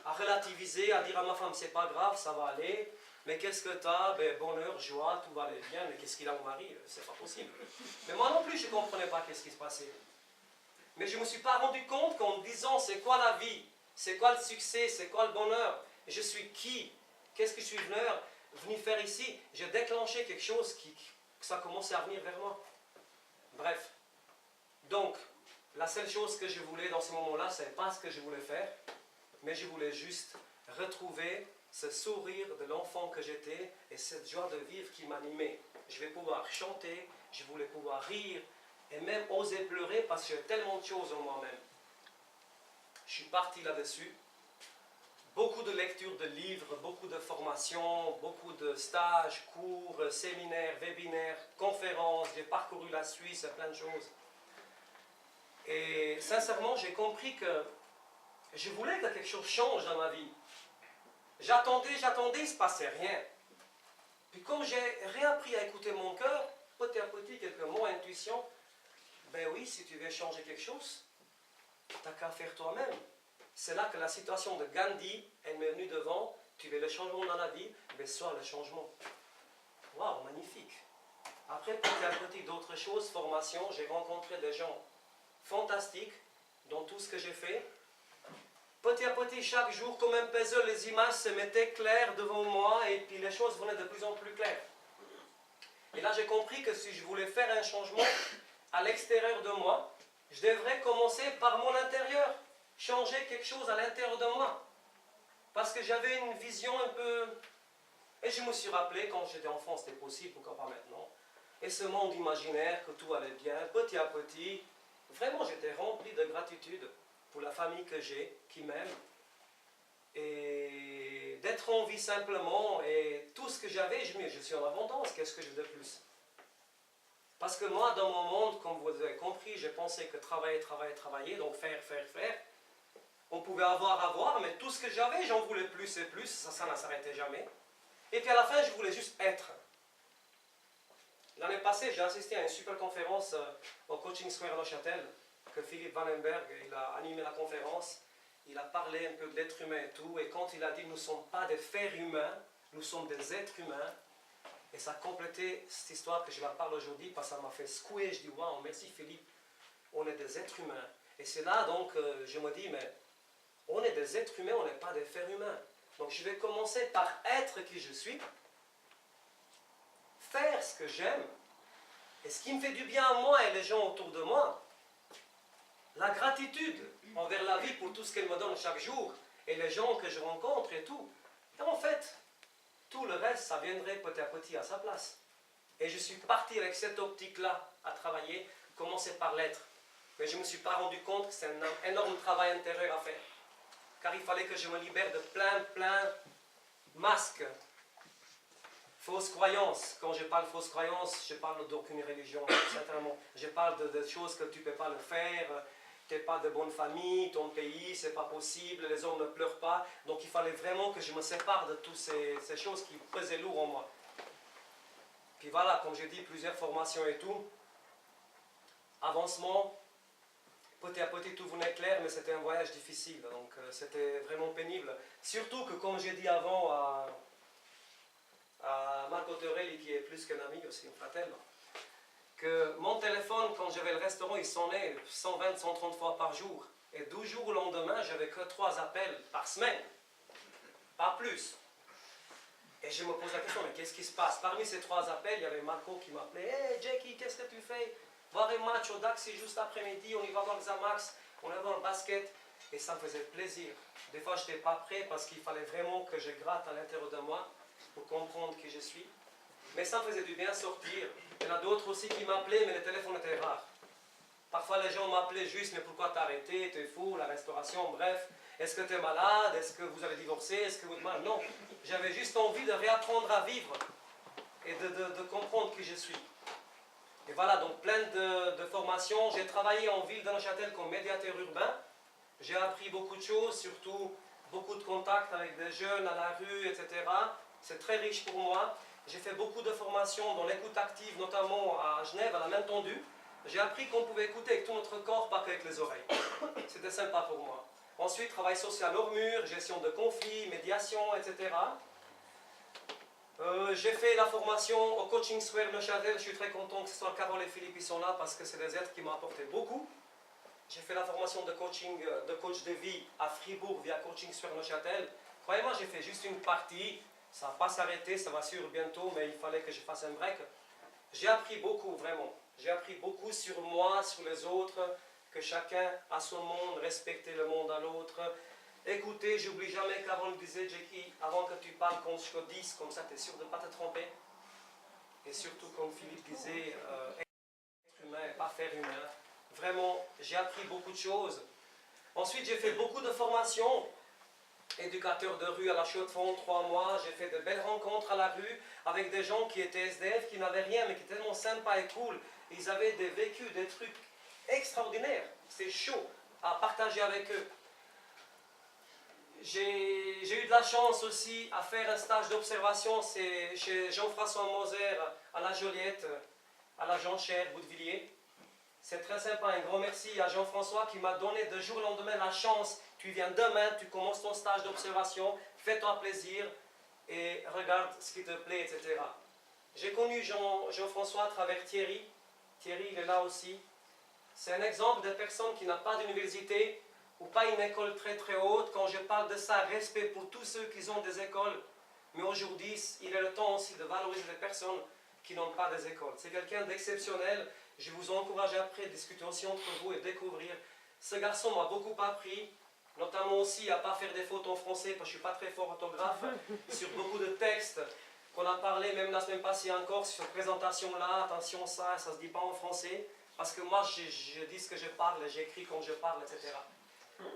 à relativiser, à dire à ma femme, c'est pas grave, ça va aller. Mais qu'est-ce que tu as? Ben, bonheur, joie, tout va aller bien. Mais qu'est-ce qu'il a au mari? C'est pas possible. Mais moi non plus, je ne comprenais pas qu'est-ce qui se passait. Mais je ne me suis pas rendu compte qu'en me disant, c'est quoi la vie? C'est quoi le succès? C'est quoi le bonheur? Je suis qui? Qu'est-ce que je suis venu faire ici? J'ai déclenché quelque chose que ça commençait à venir vers moi. Bref. Donc, la seule chose que je voulais dans ce moment-là, ce n'est pas ce que je voulais faire, mais je voulais juste retrouver ce sourire de l'enfant que j'étais et cette joie de vivre qui m'animait. Je vais pouvoir chanter, je voulais pouvoir rire et même oser pleurer parce que j'ai tellement de choses en moi-même. Je suis parti là-dessus. Beaucoup de lectures de livres, beaucoup de formations, beaucoup de stages, cours, séminaires, webinaires, conférences. J'ai parcouru la Suisse et plein de choses. Et sincèrement, j'ai compris que je voulais que quelque chose change dans ma vie. J'attendais, il ne se passait rien. Puis comme j'ai réappris à écouter mon cœur, petit à petit, quelques mots, intuition, ben oui, si tu veux changer quelque chose, tu n'as qu'à faire toi-même. C'est là que la situation de Gandhi est venue devant. Tu veux le changement dans la vie, mais sois le changement. Waouh, magnifique. Après, petit à petit, d'autres choses, formation, j'ai rencontré des gens fantastiques dans tout ce que j'ai fait. Petit à petit, chaque jour, comme un puzzle, les images se mettaient claires devant moi et puis les choses venaient de plus en plus claires. Et là, j'ai compris que si je voulais faire un changement à l'extérieur de moi, je devrais commencer par mon intérieur. Changer quelque chose à l'intérieur de moi. Parce que j'avais une vision un peu... Et je me suis rappelé, quand j'étais enfant, c'était possible, pourquoi pas maintenant. Et ce monde imaginaire, que tout allait bien, petit à petit, vraiment j'étais rempli de gratitude pour la famille que j'ai, qui m'aime. Et d'être en vie simplement, et tout ce que j'avais, je suis en abondance, qu'est-ce que je veux de plus? Parce que moi, dans mon monde, comme vous avez compris, j'ai pensé que travailler, donc faire. On pouvait avoir, mais tout ce que j'avais, j'en voulais plus et plus, ça ne s'arrêtait jamais. Et puis à la fin, je voulais juste être. L'année passée, j'ai assisté à une super conférence au Coaching Square à Neuchâtel, que Philippe Vandenberg, il a animé la conférence. Il a parlé un peu de l'être humain et tout, et quand il a dit « nous ne sommes pas des fers humains, nous sommes des êtres humains », et ça a complété cette histoire que je la parle aujourd'hui, parce que ça m'a fait secouer. Je dis « waouh, merci Philippe, on est des êtres humains ». Et c'est là donc, je me dis « mais on est des êtres humains, on n'est pas des fers humains ». Donc je vais commencer par être qui je suis, faire ce que j'aime, et ce qui me fait du bien à moi et les gens autour de moi. La gratitude envers la vie pour tout ce qu'elle me donne chaque jour, et les gens que je rencontre et tout. Et en fait, tout le reste, ça viendrait petit à petit à sa place. Et je suis parti avec cette optique-là à travailler commencer par l'être. Mais je ne me suis pas rendu compte que c'est un énorme travail intérieur à faire. Car il fallait que je me libère de plein masques, fausses croyances. Quand je parle fausses croyances, je parle d'aucune religion, certainement. Je parle de choses que tu ne peux pas le faire, tu n'es pas de bonne famille, ton pays, c'est pas possible, les hommes ne pleurent pas. Donc il fallait vraiment que je me sépare de toutes ces choses qui pesaient lourd en moi. Puis voilà, comme j'ai dit, plusieurs formations et tout. Avancement, petit à petit tout venait clair, mais c'était un voyage difficile, donc c'était vraiment pénible. Surtout que, comme j'ai dit avant à Marco Torelli, qui est plus qu'un ami aussi, un fratello, que mon téléphone, quand j'avais le restaurant, il sonnait 120, 130 fois par jour. Et 12 jours au lendemain, j'avais que 3 appels par semaine, pas plus. Et je me pose la question, mais qu'est-ce qui se passe? Parmi ces 3 appels, il y avait Marco qui m'appelait. Hey Jackie, qu'est-ce que tu fais? Voir un match au DAX, c'est juste après-midi, on y va voir le Zamax, on va voir le basket. Et ça me faisait plaisir. Des fois, je n'étais pas prêt parce qu'il fallait vraiment que je gratte à l'intérieur de moi pour comprendre qui je suis. Mais ça me faisait du bien sortir. Il y en a d'autres aussi qui m'appelaient, mais le téléphone était rare. Parfois, les gens m'appelaient juste, mais pourquoi t'as arrêté? T'es fou, la restauration, bref. Est-ce que tu es malade? Est-ce que vous avez divorcé? Est-ce que vous êtes malade? Non. J'avais juste envie de réapprendre à vivre et de comprendre qui je suis. Et voilà, donc plein de formations. J'ai travaillé en ville de Neuchâtel comme médiateur urbain. J'ai appris beaucoup de choses, surtout beaucoup de contacts avec des jeunes à la rue, etc. C'est très riche pour moi. J'ai fait beaucoup de formations dans l'écoute active, notamment à Genève, à la main tendue. J'ai appris qu'on pouvait écouter avec tout notre corps, pas qu'avec les oreilles. C'était sympa pour moi. Ensuite, travail social hors mur, gestion de conflits, médiation, etc. J'ai fait la formation au Coaching Square Neuchâtel. Je suis très content que ce soit Carole et Philippe qui sont là parce que c'est des êtres qui m'ont apporté beaucoup. J'ai fait la formation de coaching, de coach de vie à Fribourg via Coaching Square Neuchâtel. Croyez-moi, j'ai fait juste une partie. Ça va pas s'arrêter, ça va sûr bientôt, mais il fallait que je fasse un break. J'ai appris beaucoup, vraiment. J'ai appris beaucoup sur moi, sur les autres, que chacun a son monde, respecter le monde à l'autre. Écoutez, j'oublie jamais qu'Aaron disait, Jackie, avant que tu parles, compte jusqu'au 10, comme ça tu es sûr de ne pas te tromper. Et surtout, comme Philippe disait, être humain, pas faire humain. Vraiment, j'ai appris beaucoup de choses. Ensuite, j'ai fait beaucoup de formations. Éducateur de rue à la Chaux-de-Fonds, 3 mois. J'ai fait de belles rencontres à la rue avec des gens qui étaient SDF, qui n'avaient rien, mais qui étaient tellement sympas et cool. Ils avaient vécu des trucs extraordinaires. C'est chaud à partager avec eux. J'ai eu de la chance aussi à faire un stage d'observation. C'est chez Jean-François Moser à la Joliette, à la Jonchère, Boutevilliers. C'est très sympa. Un grand merci à Jean-François qui m'a donné de jour au lendemain la chance. Tu viens demain, tu commences ton stage d'observation, fais-toi plaisir et regarde ce qui te plaît, etc. J'ai connu Jean-François à travers Thierry. Thierry, il est là aussi. C'est un exemple de personne qui n'a pas d'université ou pas une école très très haute. Quand je parle de ça, respect pour tous ceux qui ont des écoles. Mais aujourd'hui, il est le temps aussi de valoriser les personnes qui n'ont pas des écoles. C'est quelqu'un d'exceptionnel. Je vous encourage après à discuter aussi entre vous et découvrir. Ce garçon m'a beaucoup appris, notamment aussi à ne pas faire des fautes en français, parce que je ne suis pas très fort orthographe, sur beaucoup de textes qu'on a parlé, même la semaine passée encore, sur cette présentation-là, attention ça ne se dit pas en français, parce que moi je dis ce que je parle, j'écris quand je parle, etc.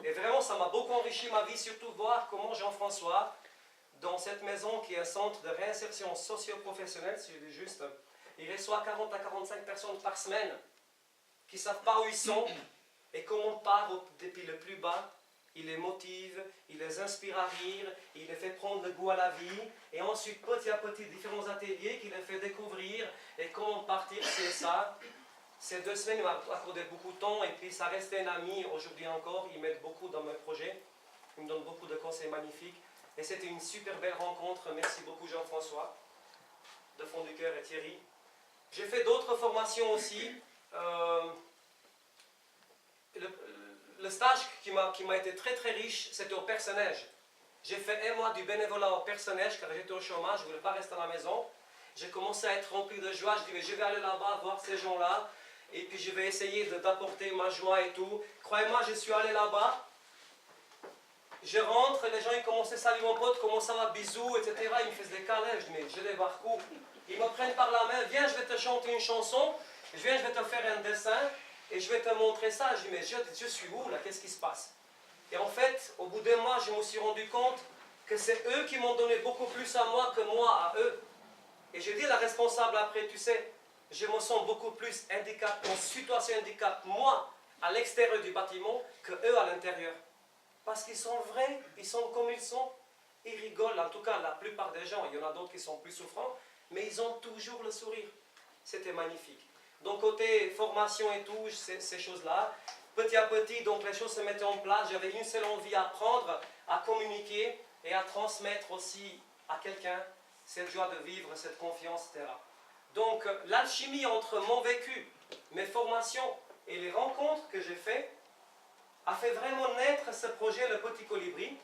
Et vraiment ça m'a beaucoup enrichi ma vie, surtout voir comment Jean-François, dans cette maison qui est un centre de réinsertion socio-professionnelle, si je dis juste, il reçoit 40 à 45 personnes par semaine qui ne savent pas où ils sont et comment on part depuis le plus bas, il les motive, il les inspire à rire, il les fait prendre le goût à la vie et ensuite petit à petit différents ateliers qu'il les fait découvrir et comment partir, c'est ça. Ces 2 semaines, il m'a accordé beaucoup de temps et puis ça reste un ami aujourd'hui encore, il m'aide beaucoup dans mes projets, il me donne beaucoup de conseils magnifiques et c'était une super belle rencontre, merci beaucoup Jean-François, de fond du cœur et Thierry. J'ai fait d'autres formations aussi. Le stage qui m'a été très très riche, c'était au personnage. J'ai fait 1 mois du bénévolat au personnage car j'étais au chômage, je ne voulais pas rester à la maison. J'ai commencé à être rempli de joie, je dis mais je vais aller là-bas voir ces gens-là et puis je vais essayer d'apporter ma joie et tout. Croyez-moi, je suis allé là-bas. Je rentre, les gens ils commençaient à saluer mon pote, comment ça va, bisous, etc. Ils me faisaient des câlins, je dis mais je vais voir où. Ils me prennent par la main, viens je vais te chanter une chanson. je viens, je vais te faire un dessin et je vais te montrer ça. Je dis, mais je suis où là? Qu'est-ce qui se passe? Et en fait, au bout d'un mois, je me suis rendu compte que c'est eux qui m'ont donné beaucoup plus à moi que moi à eux. Et je dis à la responsable après, tu sais, je me sens beaucoup plus handicapé, en situation de handicap, moi, à l'extérieur du bâtiment, que eux à l'intérieur. Parce qu'ils sont vrais, ils sont comme ils sont. Ils rigolent, en tout cas la plupart des gens, il y en a d'autres qui sont plus souffrants, mais ils ont toujours le sourire. C'était magnifique. Donc côté formation et tout, ces choses-là, petit à petit, donc les choses se mettaient en place. J'avais une seule envie à apprendre, à communiquer et à transmettre aussi à quelqu'un cette joie de vivre, cette confiance, etc. Donc l'alchimie entre mon vécu, mes formations et les rencontres que j'ai faites a fait vraiment naître ce projet, le Petit Colibri.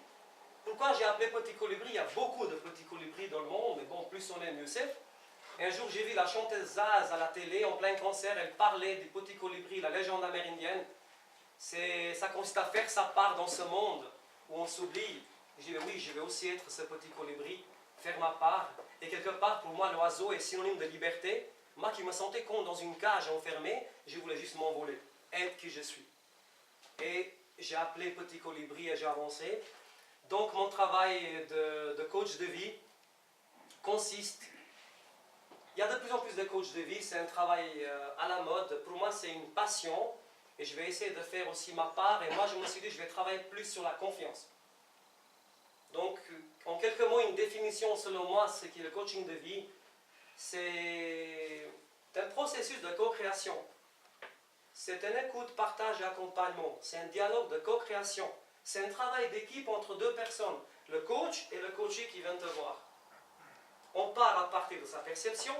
Pourquoi j'ai appelé Petit Colibri? Il y a beaucoup de petits colibris dans le monde, mais bon, plus on est, mieux c'est. Un jour, j'ai vu la chanteuse Zaz à la télé, en plein concert, elle parlait du Petit Colibri, la légende amérindienne. Ça consiste à faire sa part dans ce monde où on s'oublie. J'ai dit, oui, je vais aussi être ce petit colibri, faire ma part. Et quelque part, pour moi, l'oiseau est synonyme de liberté. Moi qui me sentais comme dans une cage enfermée, je voulais juste m'envoler, être qui je suis. Et j'ai appelé Petit Colibri et j'ai avancé. Donc mon travail de coach de vie consiste, il y a de plus en plus de coachs de vie, c'est un travail à la mode. Pour moi c'est une passion et je vais essayer de faire aussi ma part. Et moi je me suis dit je vais travailler plus sur la confiance. Donc en quelques mots, une définition selon moi, ce qu'est le coaching de vie, c'est un processus de co-création. C'est une écoute, partage et accompagnement. C'est un dialogue de co-création. C'est un travail d'équipe entre deux personnes, le coach et le coaché qui vient te voir. On part à partir de sa perception,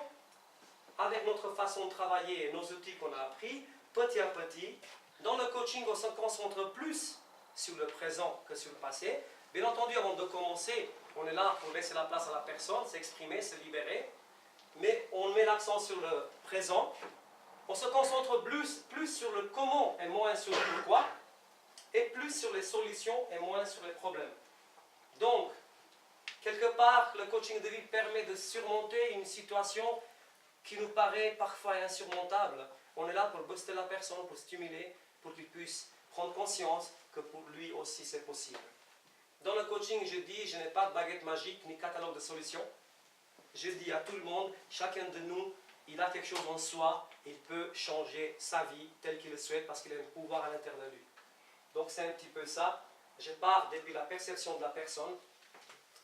avec notre façon de travailler et nos outils qu'on a appris, petit à petit. Dans le coaching, on se concentre plus sur le présent que sur le passé. Bien entendu, avant de commencer, on est là pour laisser la place à la personne, s'exprimer, se libérer. Mais on met l'accent sur le présent. On se concentre plus sur le comment et moins sur le pourquoi. Et plus sur les solutions et moins sur les problèmes. Donc, quelque part, le coaching de vie permet de surmonter une situation qui nous paraît parfois insurmontable. On est là pour booster la personne, pour stimuler, pour qu'il puisse prendre conscience que pour lui aussi c'est possible. Dans le coaching, je dis, je n'ai pas de baguette magique ni catalogue de solutions. Je dis à tout le monde, chacun de nous, il a quelque chose en soi, il peut changer sa vie telle qu'il le souhaite parce qu'il a un pouvoir à l'intérieur de lui. Donc c'est un petit peu ça. Je pars depuis la perception de la personne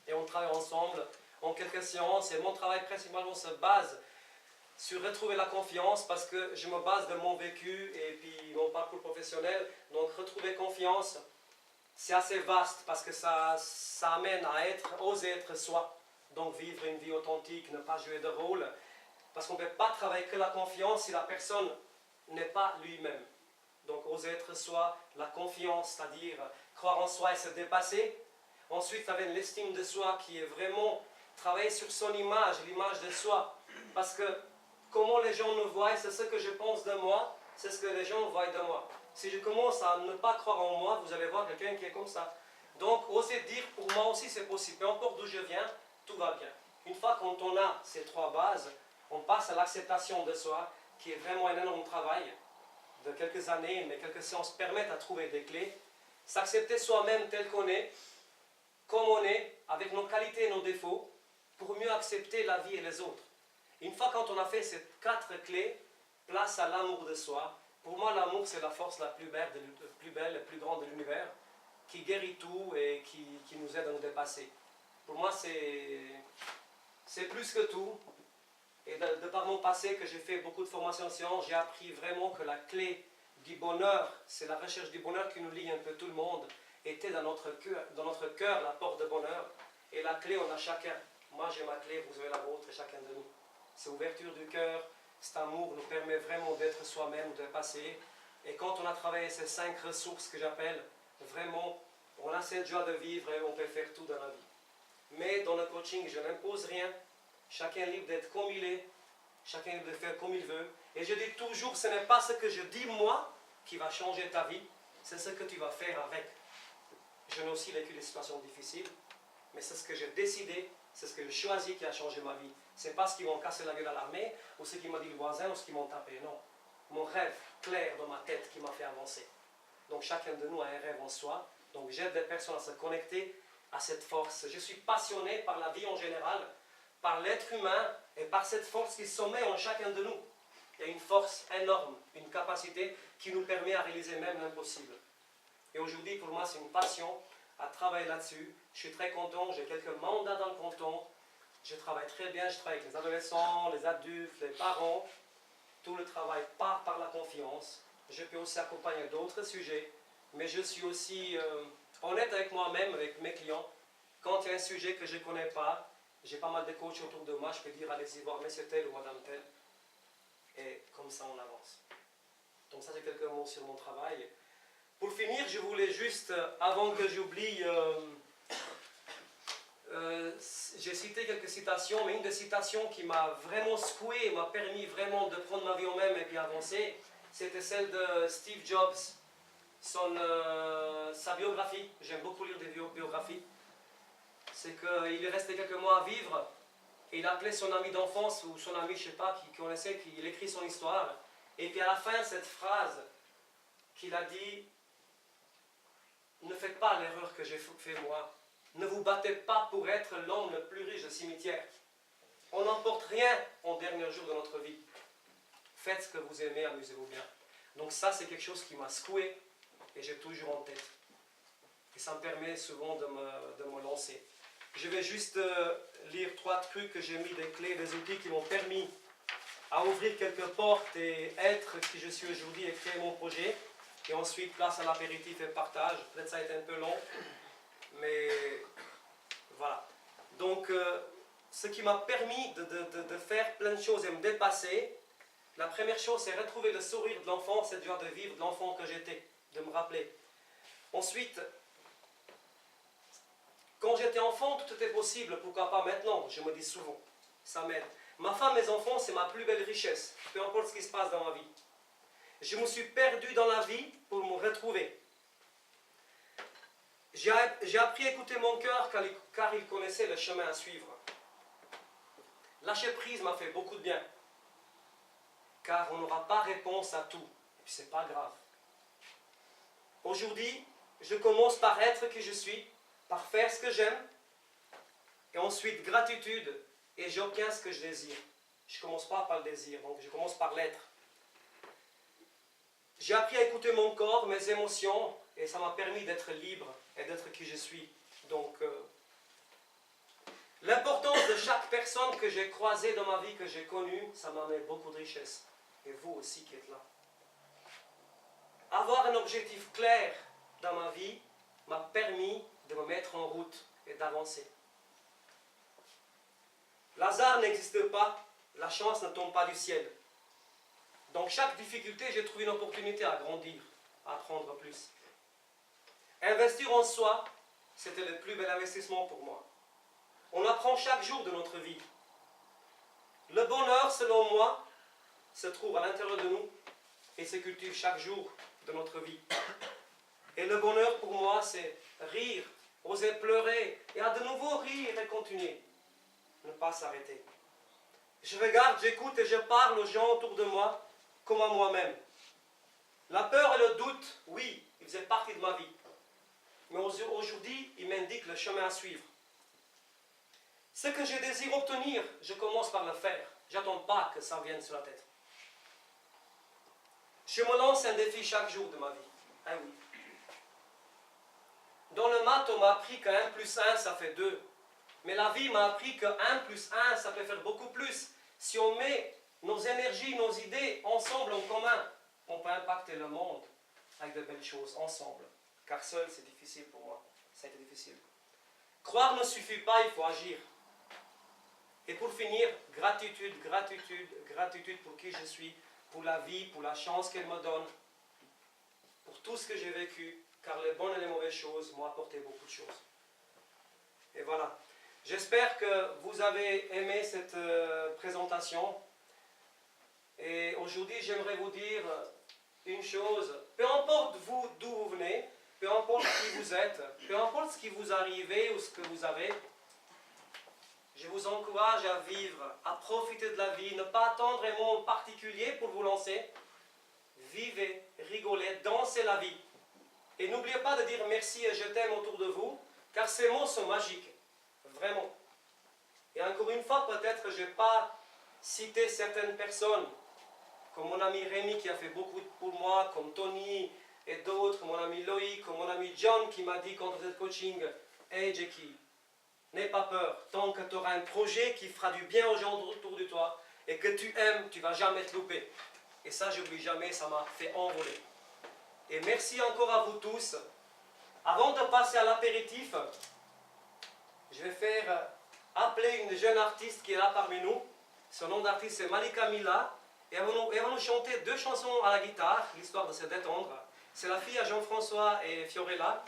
et on travaille ensemble en quelques séances. Et mon travail principalement se base sur retrouver la confiance parce que je me base de mon vécu et puis mon parcours professionnel. Donc retrouver confiance, c'est assez vaste parce que ça amène à oser être soi. Donc vivre une vie authentique, ne pas jouer de rôle. Parce qu'on ne peut pas travailler que la confiance si la personne n'est pas lui-même. Donc oser être soi, la confiance, c'est-à-dire croire en soi et se dépasser. Ensuite, ça vient l'estime de soi qui est vraiment travailler sur son image, l'image de soi. Parce que comment les gens nous voient, c'est ce que je pense de moi, c'est ce que les gens voient de moi. Si je commence à ne pas croire en moi, vous allez voir quelqu'un qui est comme ça. Donc oser dire pour moi aussi c'est possible. Peu importe d'où je viens, tout va bien. Une fois qu'on a ces trois bases, on passe à l'acceptation de soi, qui est vraiment un énorme travail de quelques années, mais quelques séances permettent à trouver des clés. S'accepter soi-même tel qu'on est, comme on est, avec nos qualités et nos défauts, pour mieux accepter la vie et les autres. Une fois quand on a fait ces 4 clés, place à l'amour de soi. Pour moi, l'amour, c'est la force la plus belle, la plus grande de l'univers, qui guérit tout et qui nous aide à nous dépasser. Pour moi, c'est plus que tout. Et de par mon passé, que j'ai fait beaucoup de formations en sciences, j'ai appris vraiment que la clé du bonheur, c'est la recherche du bonheur qui nous lie un peu tout le monde, était dans notre cœur, la porte de bonheur. Et la clé, on a chacun. Moi, j'ai ma clé, vous avez la vôtre, et chacun de nous. C'est ouverture du cœur, cet amour nous permet vraiment d'être soi-même, de passer. Et quand on a travaillé ces 5 ressources que j'appelle, vraiment, on a cette joie de vivre et on peut faire tout dans la vie. Mais dans le coaching, je n'impose rien. Chacun est libre d'être comme il est. Chacun est libre de faire comme il veut. Et je dis toujours, ce n'est pas ce que je dis moi qui va changer ta vie. C'est ce que tu vas faire avec. Je n'ai aussi vécu des situations difficiles. Mais c'est ce que j'ai décidé, c'est ce que j'ai choisi qui a changé ma vie. Ce n'est pas ce qui m'ont cassé la gueule à l'armée, ou ce qui m'a dit le voisin, ou ce qui m'ont tapé. Non. mon rêve clair dans ma tête qui m'a fait avancer. Donc chacun de nous a un rêve en soi. Donc j'aide les personnes à se connecter à cette force. Je suis passionné par la vie en général, par l'être humain et par cette force qui sommeille en chacun de nous. Il y a une force énorme, une capacité qui nous permet à réaliser même l'impossible. Et aujourd'hui, pour moi, c'est une passion à travailler là-dessus. Je suis très content, j'ai quelques mandats dans le canton. Je travaille très bien, je travaille avec les adolescents, les adultes, les parents. Tout le travail part par la confiance. Je peux aussi accompagner d'autres sujets, mais je suis aussi honnête avec moi-même, avec mes clients. Quand il y a un sujet que je ne connais pas, j'ai pas mal de coachs autour de moi, je peux dire allez-y voir monsieur tel ou madame tel. Et comme ça on avance. Donc ça c'est quelques mots sur mon travail. Pour finir, je voulais juste, avant que j'oublie, j'ai cité quelques citations, mais une des citations qui m'a vraiment secoué, m'a permis vraiment de prendre ma vie en main et puis avancer, c'était celle de Steve Jobs, sa biographie. J'aime beaucoup lire des biographies. C'est qu'il est resté quelques mois à vivre et il appelait son ami d'enfance ou son ami, je ne sais pas, qui connaissait, qu'il écrit son histoire. Et puis à la fin, cette phrase qu'il a dit, ne faites pas l'erreur que j'ai fait moi. Ne vous battez pas pour être l'homme le plus riche du cimetière. On n'emporte rien en dernier jour de notre vie. Faites ce que vous aimez, amusez-vous bien. Donc ça, c'est quelque chose qui m'a secoué et j'ai toujours en tête. Et ça me permet souvent de me lancer. Je vais juste lire 3 trucs que j'ai mis, des clés, des outils qui m'ont permis à ouvrir quelques portes et être qui je suis aujourd'hui et créer mon projet. Et ensuite, place à l'apéritif et partage. Peut-être ça a été un peu long, mais voilà. Donc, ce qui m'a permis de faire plein de choses et me dépasser, la première chose, c'est retrouver le sourire de l'enfant, cette joie de vivre de l'enfant que j'étais, de me rappeler. Ensuite, quand j'étais enfant, tout était possible, pourquoi pas maintenant, je me dis souvent, ça m'aide. Ma femme, mes enfants, c'est ma plus belle richesse, peu importe ce qui se passe dans ma vie. Je me suis perdu dans la vie pour me retrouver. J'ai appris à écouter mon cœur car il connaissait le chemin à suivre. Lâcher prise m'a fait beaucoup de bien, car on n'aura pas réponse à tout, et puis c'est pas grave. Aujourd'hui, je commence par être qui je suis, par faire ce que j'aime, et ensuite gratitude, et j'obtiens ce que je désire. Je ne commence pas par le désir, donc je commence par l'être. J'ai appris à écouter mon corps, mes émotions, et ça m'a permis d'être libre et d'être qui je suis. Donc, l'importance de chaque personne que j'ai croisée dans ma vie, que j'ai connue, ça m'a amené beaucoup de richesse. Et vous aussi qui êtes là. Avoir un objectif clair dans ma vie m'a permis de me mettre en route et d'avancer. L'hasard n'existe pas, la chance ne tombe pas du ciel. Dans chaque difficulté, j'ai trouvé une opportunité à grandir, à apprendre plus. Investir en soi, c'était le plus bel investissement pour moi. On apprend chaque jour de notre vie. Le bonheur, selon moi, se trouve à l'intérieur de nous et se cultive chaque jour de notre vie. Et le bonheur pour moi, c'est rire, oser pleurer et à de nouveau rire et continuer. Ne pas s'arrêter. Je regarde, j'écoute et je parle aux gens autour de moi comme à moi-même. La peur et le doute, oui, ils faisaient partie de ma vie. Mais aujourd'hui, ils m'indiquent le chemin à suivre. Ce que je désire obtenir, je commence par le faire. Je n'attends pas que ça vienne sur la tête. Je me lance un défi chaque jour de ma vie. Ah oui. Dans le maths, on m'a appris que 1 plus 1, ça fait 2. Mais la vie m'a appris que 1 plus 1, ça peut faire beaucoup plus. Si on met nos énergies, nos idées ensemble en commun, on peut impacter le monde avec de belles choses ensemble. Car seul, c'est difficile pour moi. Ça a été difficile. Croire ne suffit pas, il faut agir. Et pour finir, gratitude, gratitude, gratitude pour qui je suis, pour la vie, pour la chance qu'elle me donne, pour tout ce que j'ai vécu, car les bonnes et les mauvaises choses m'ont apporté beaucoup de choses. Et voilà. J'espère que vous avez aimé cette présentation. Et aujourd'hui, j'aimerais vous dire une chose. Peu importe vous d'où vous venez, peu importe qui vous êtes, peu importe ce qui vous arrive ou ce que vous avez, je vous encourage à vivre, à profiter de la vie, ne pas attendre un moment particulier pour vous lancer, vivez, rigolez, dansez la vie. Et n'oubliez pas de dire merci et je t'aime autour de vous, car ces mots sont magiques, vraiment. Et encore une fois, peut-être je n'ai pas cité certaines personnes, comme mon ami Rémi qui a fait beaucoup pour moi, comme Tony et d'autres, mon ami Loïc, comme mon ami John qui m'a dit quand on faisait le coaching, « Hey Jackie, n'aie pas peur, tant que tu auras un projet qui fera du bien aux gens autour de toi et que tu aimes, tu ne vas jamais te louper. » Et ça, je n'oublie jamais, ça m'a fait envoler. Et merci encore à vous tous. Avant de passer à l'apéritif, je vais faire appeler une jeune artiste qui est là parmi nous. Son nom d'artiste c'est Malika Mila. Et elle va nous chanter 2 chansons à la guitare, l'histoire de se détendre. C'est la fille à Jean-François et Fiorella.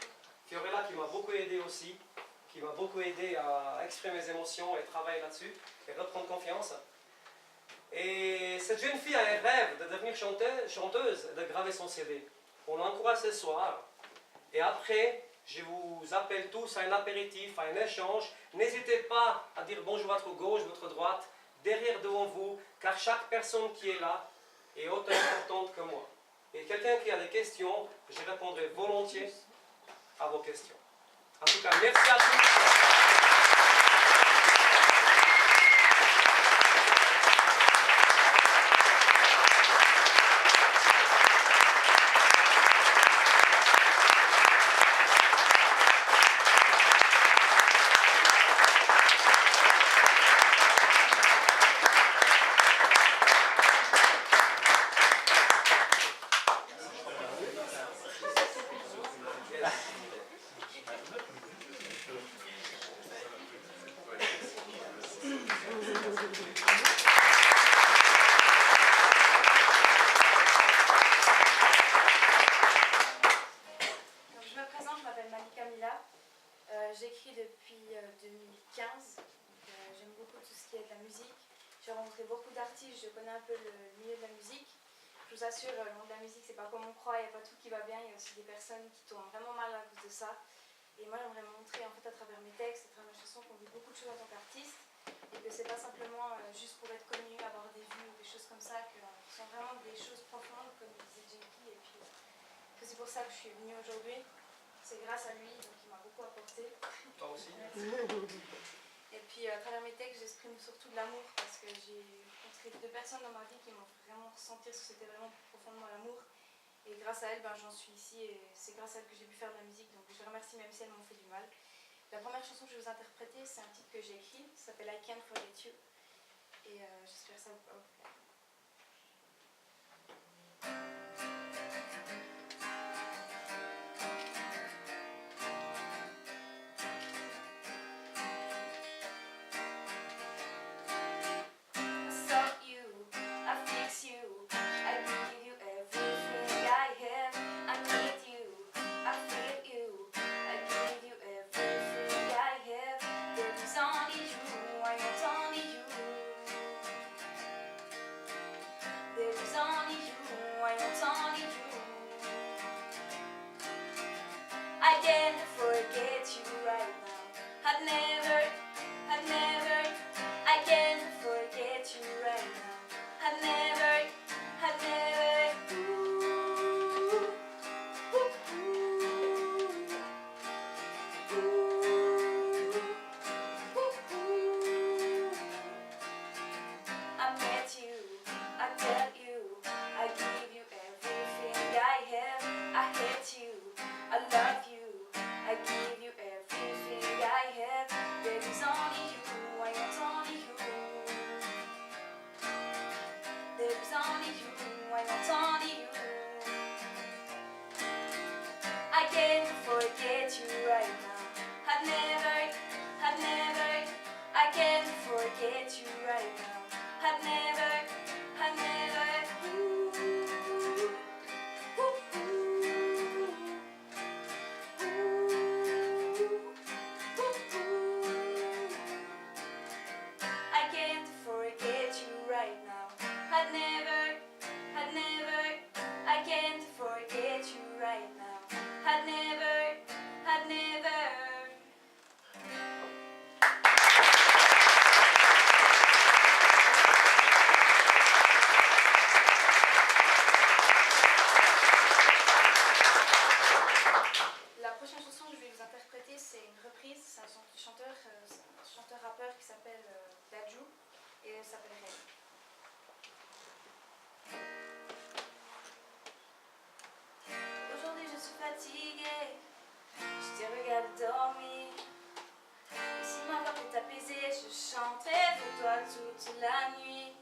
Fiorella qui m'a beaucoup aidé aussi, qui m'a beaucoup aidé à exprimer mes émotions et travailler là-dessus et reprendre confiance. Et cette jeune fille a un rêve de devenir chanteuse et de graver son CD. On l'encourage ce soir. Et après, je vous appelle tous à un apéritif, à un échange. N'hésitez pas à dire bonjour à votre gauche, votre droite, derrière, devant vous, car chaque personne qui est là est autant importante que moi. Et quelqu'un qui a des questions, je répondrai volontiers à vos questions. En tout cas, merci à tous. J'écris depuis 2015, j'aime beaucoup tout ce qui est de la musique. J'ai rencontré beaucoup d'artistes, je connais un peu le milieu de la musique. Je vous assure, le monde de la musique, c'est pas comme on croit, il n'y a pas tout qui va bien, il y a aussi des personnes qui tournent vraiment mal à cause de ça. Et moi, j'aimerais montrer en fait à travers mes textes, à travers mes chansons, qu'on vit beaucoup de choses en tant qu'artiste et que c'est pas simplement juste pour être connu, avoir des vues ou des choses comme ça, que ce sont vraiment des choses profondes, comme disait Jackie, et puis que c'est pour ça que je suis venue aujourd'hui. C'est grâce à lui, donc il m'a beaucoup apporté. Toi aussi. Et puis à travers mes textes, j'exprime surtout de l'amour parce que j'ai rencontré 2 personnes dans ma vie qui m'ont vraiment ressenti ce que c'était vraiment profondément l'amour. Et grâce à elles, j'en suis ici et c'est grâce à elles que j'ai pu faire de la musique. Donc je les remercie même si elles m'ont fait du mal. La première chanson que je vais vous interpréter, c'est un titre que j'ai écrit, ça s'appelle I Can't Forget You. Et j'espère que ça vous plaire. s'appelle Rêve. Aujourd'hui je suis fatiguée, je te regarde dormir. Et si ma voix peut t'apaiser, je chanterai pour toi toute la nuit.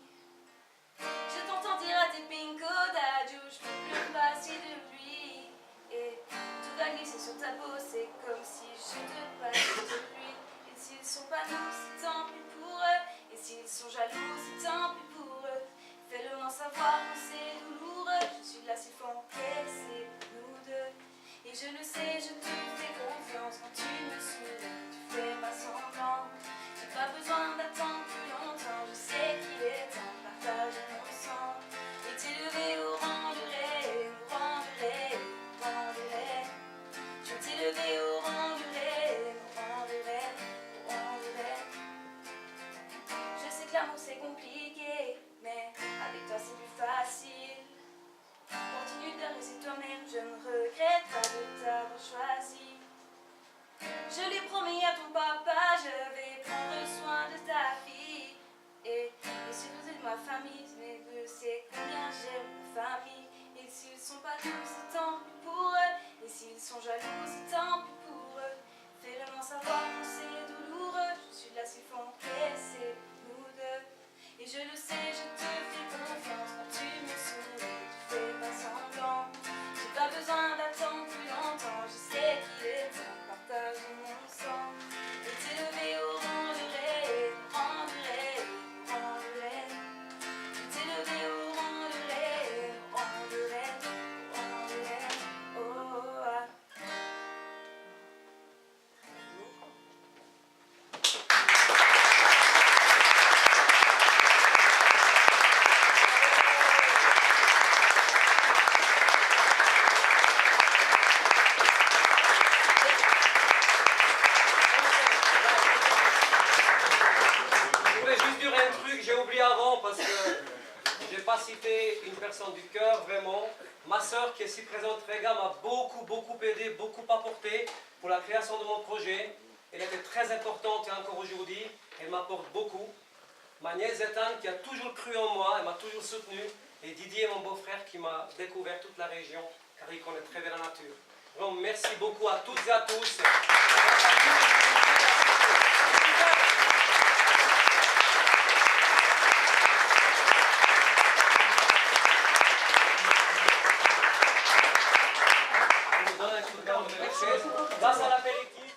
Je t'entends dire à tes pinko d'adieu, je peux plus me passer de lui. Et tout va glisser sur ta peau, c'est comme si je te passais de lui. Et s'ils sont pas nous, c'est tant pis pour eux. Et s'ils sont jaloux, c'est tant pis pour eux. Fais-le-moi savoir quand c'est douloureux. Je suis là s'il faut encaisser nous deux. Et je le sais, je te fais confiance quand tu me suis. Tu fais pas semblant. J'ai pas besoin d'attendre plus longtemps. Je sais qu'il est temps de partager mon sang. Et t'élever au rang de rêve, au rang de rêve, au rang de rêve. Je t'ai levé au rang de rêve, au rang de rêve, au rang de rêve. Je sais que l'amour c'est compliqué, mais avec toi c'est plus facile. Continue de rester toi-même, je ne regrette pas de t'avoir choisi. Je l'ai promis à ton papa, je vais prendre soin de ta fille. Et surtout de ma famille, mes deux, c'est combien j'aime ma famille. Et s'ils sont pas doux, c'est tant pis pour eux. Et s'ils sont jaloux, c'est tant pis pour eux. Fais-le-moi savoir quand c'est douloureux. Je suis là s'il faut encaisser nous deux. Et je le sais, je te fais confiance quand tu me souris. Tu fais pas semblant. J'ai pas besoin d'attendre plus longtemps. Je sais qu'il est temps de partager mon sang. Et t'élever au rang de rêve, au rang de rêve, au rang de rêve. Et t'élever au rang de rêve, au rang de rêve, au rang de rêve. Oh, oh, ah. Je voulais juste dire un truc, j'ai oublié avant parce que je n'ai pas cité une personne du cœur, vraiment. Ma sœur qui est ici présente, Rega, m'a beaucoup aidé, beaucoup apporté pour la création de mon projet. Elle était très importante et encore aujourd'hui, elle m'apporte beaucoup. Ma nièce Ethan qui a toujours cru en moi, elle m'a toujours soutenu. Et Didier, mon beau-frère, qui m'a découvert toute la région, car il connaît très bien la nature. Donc merci beaucoup à toutes et à tous. Je vous donne un coup de main, grâce à l'apéritif.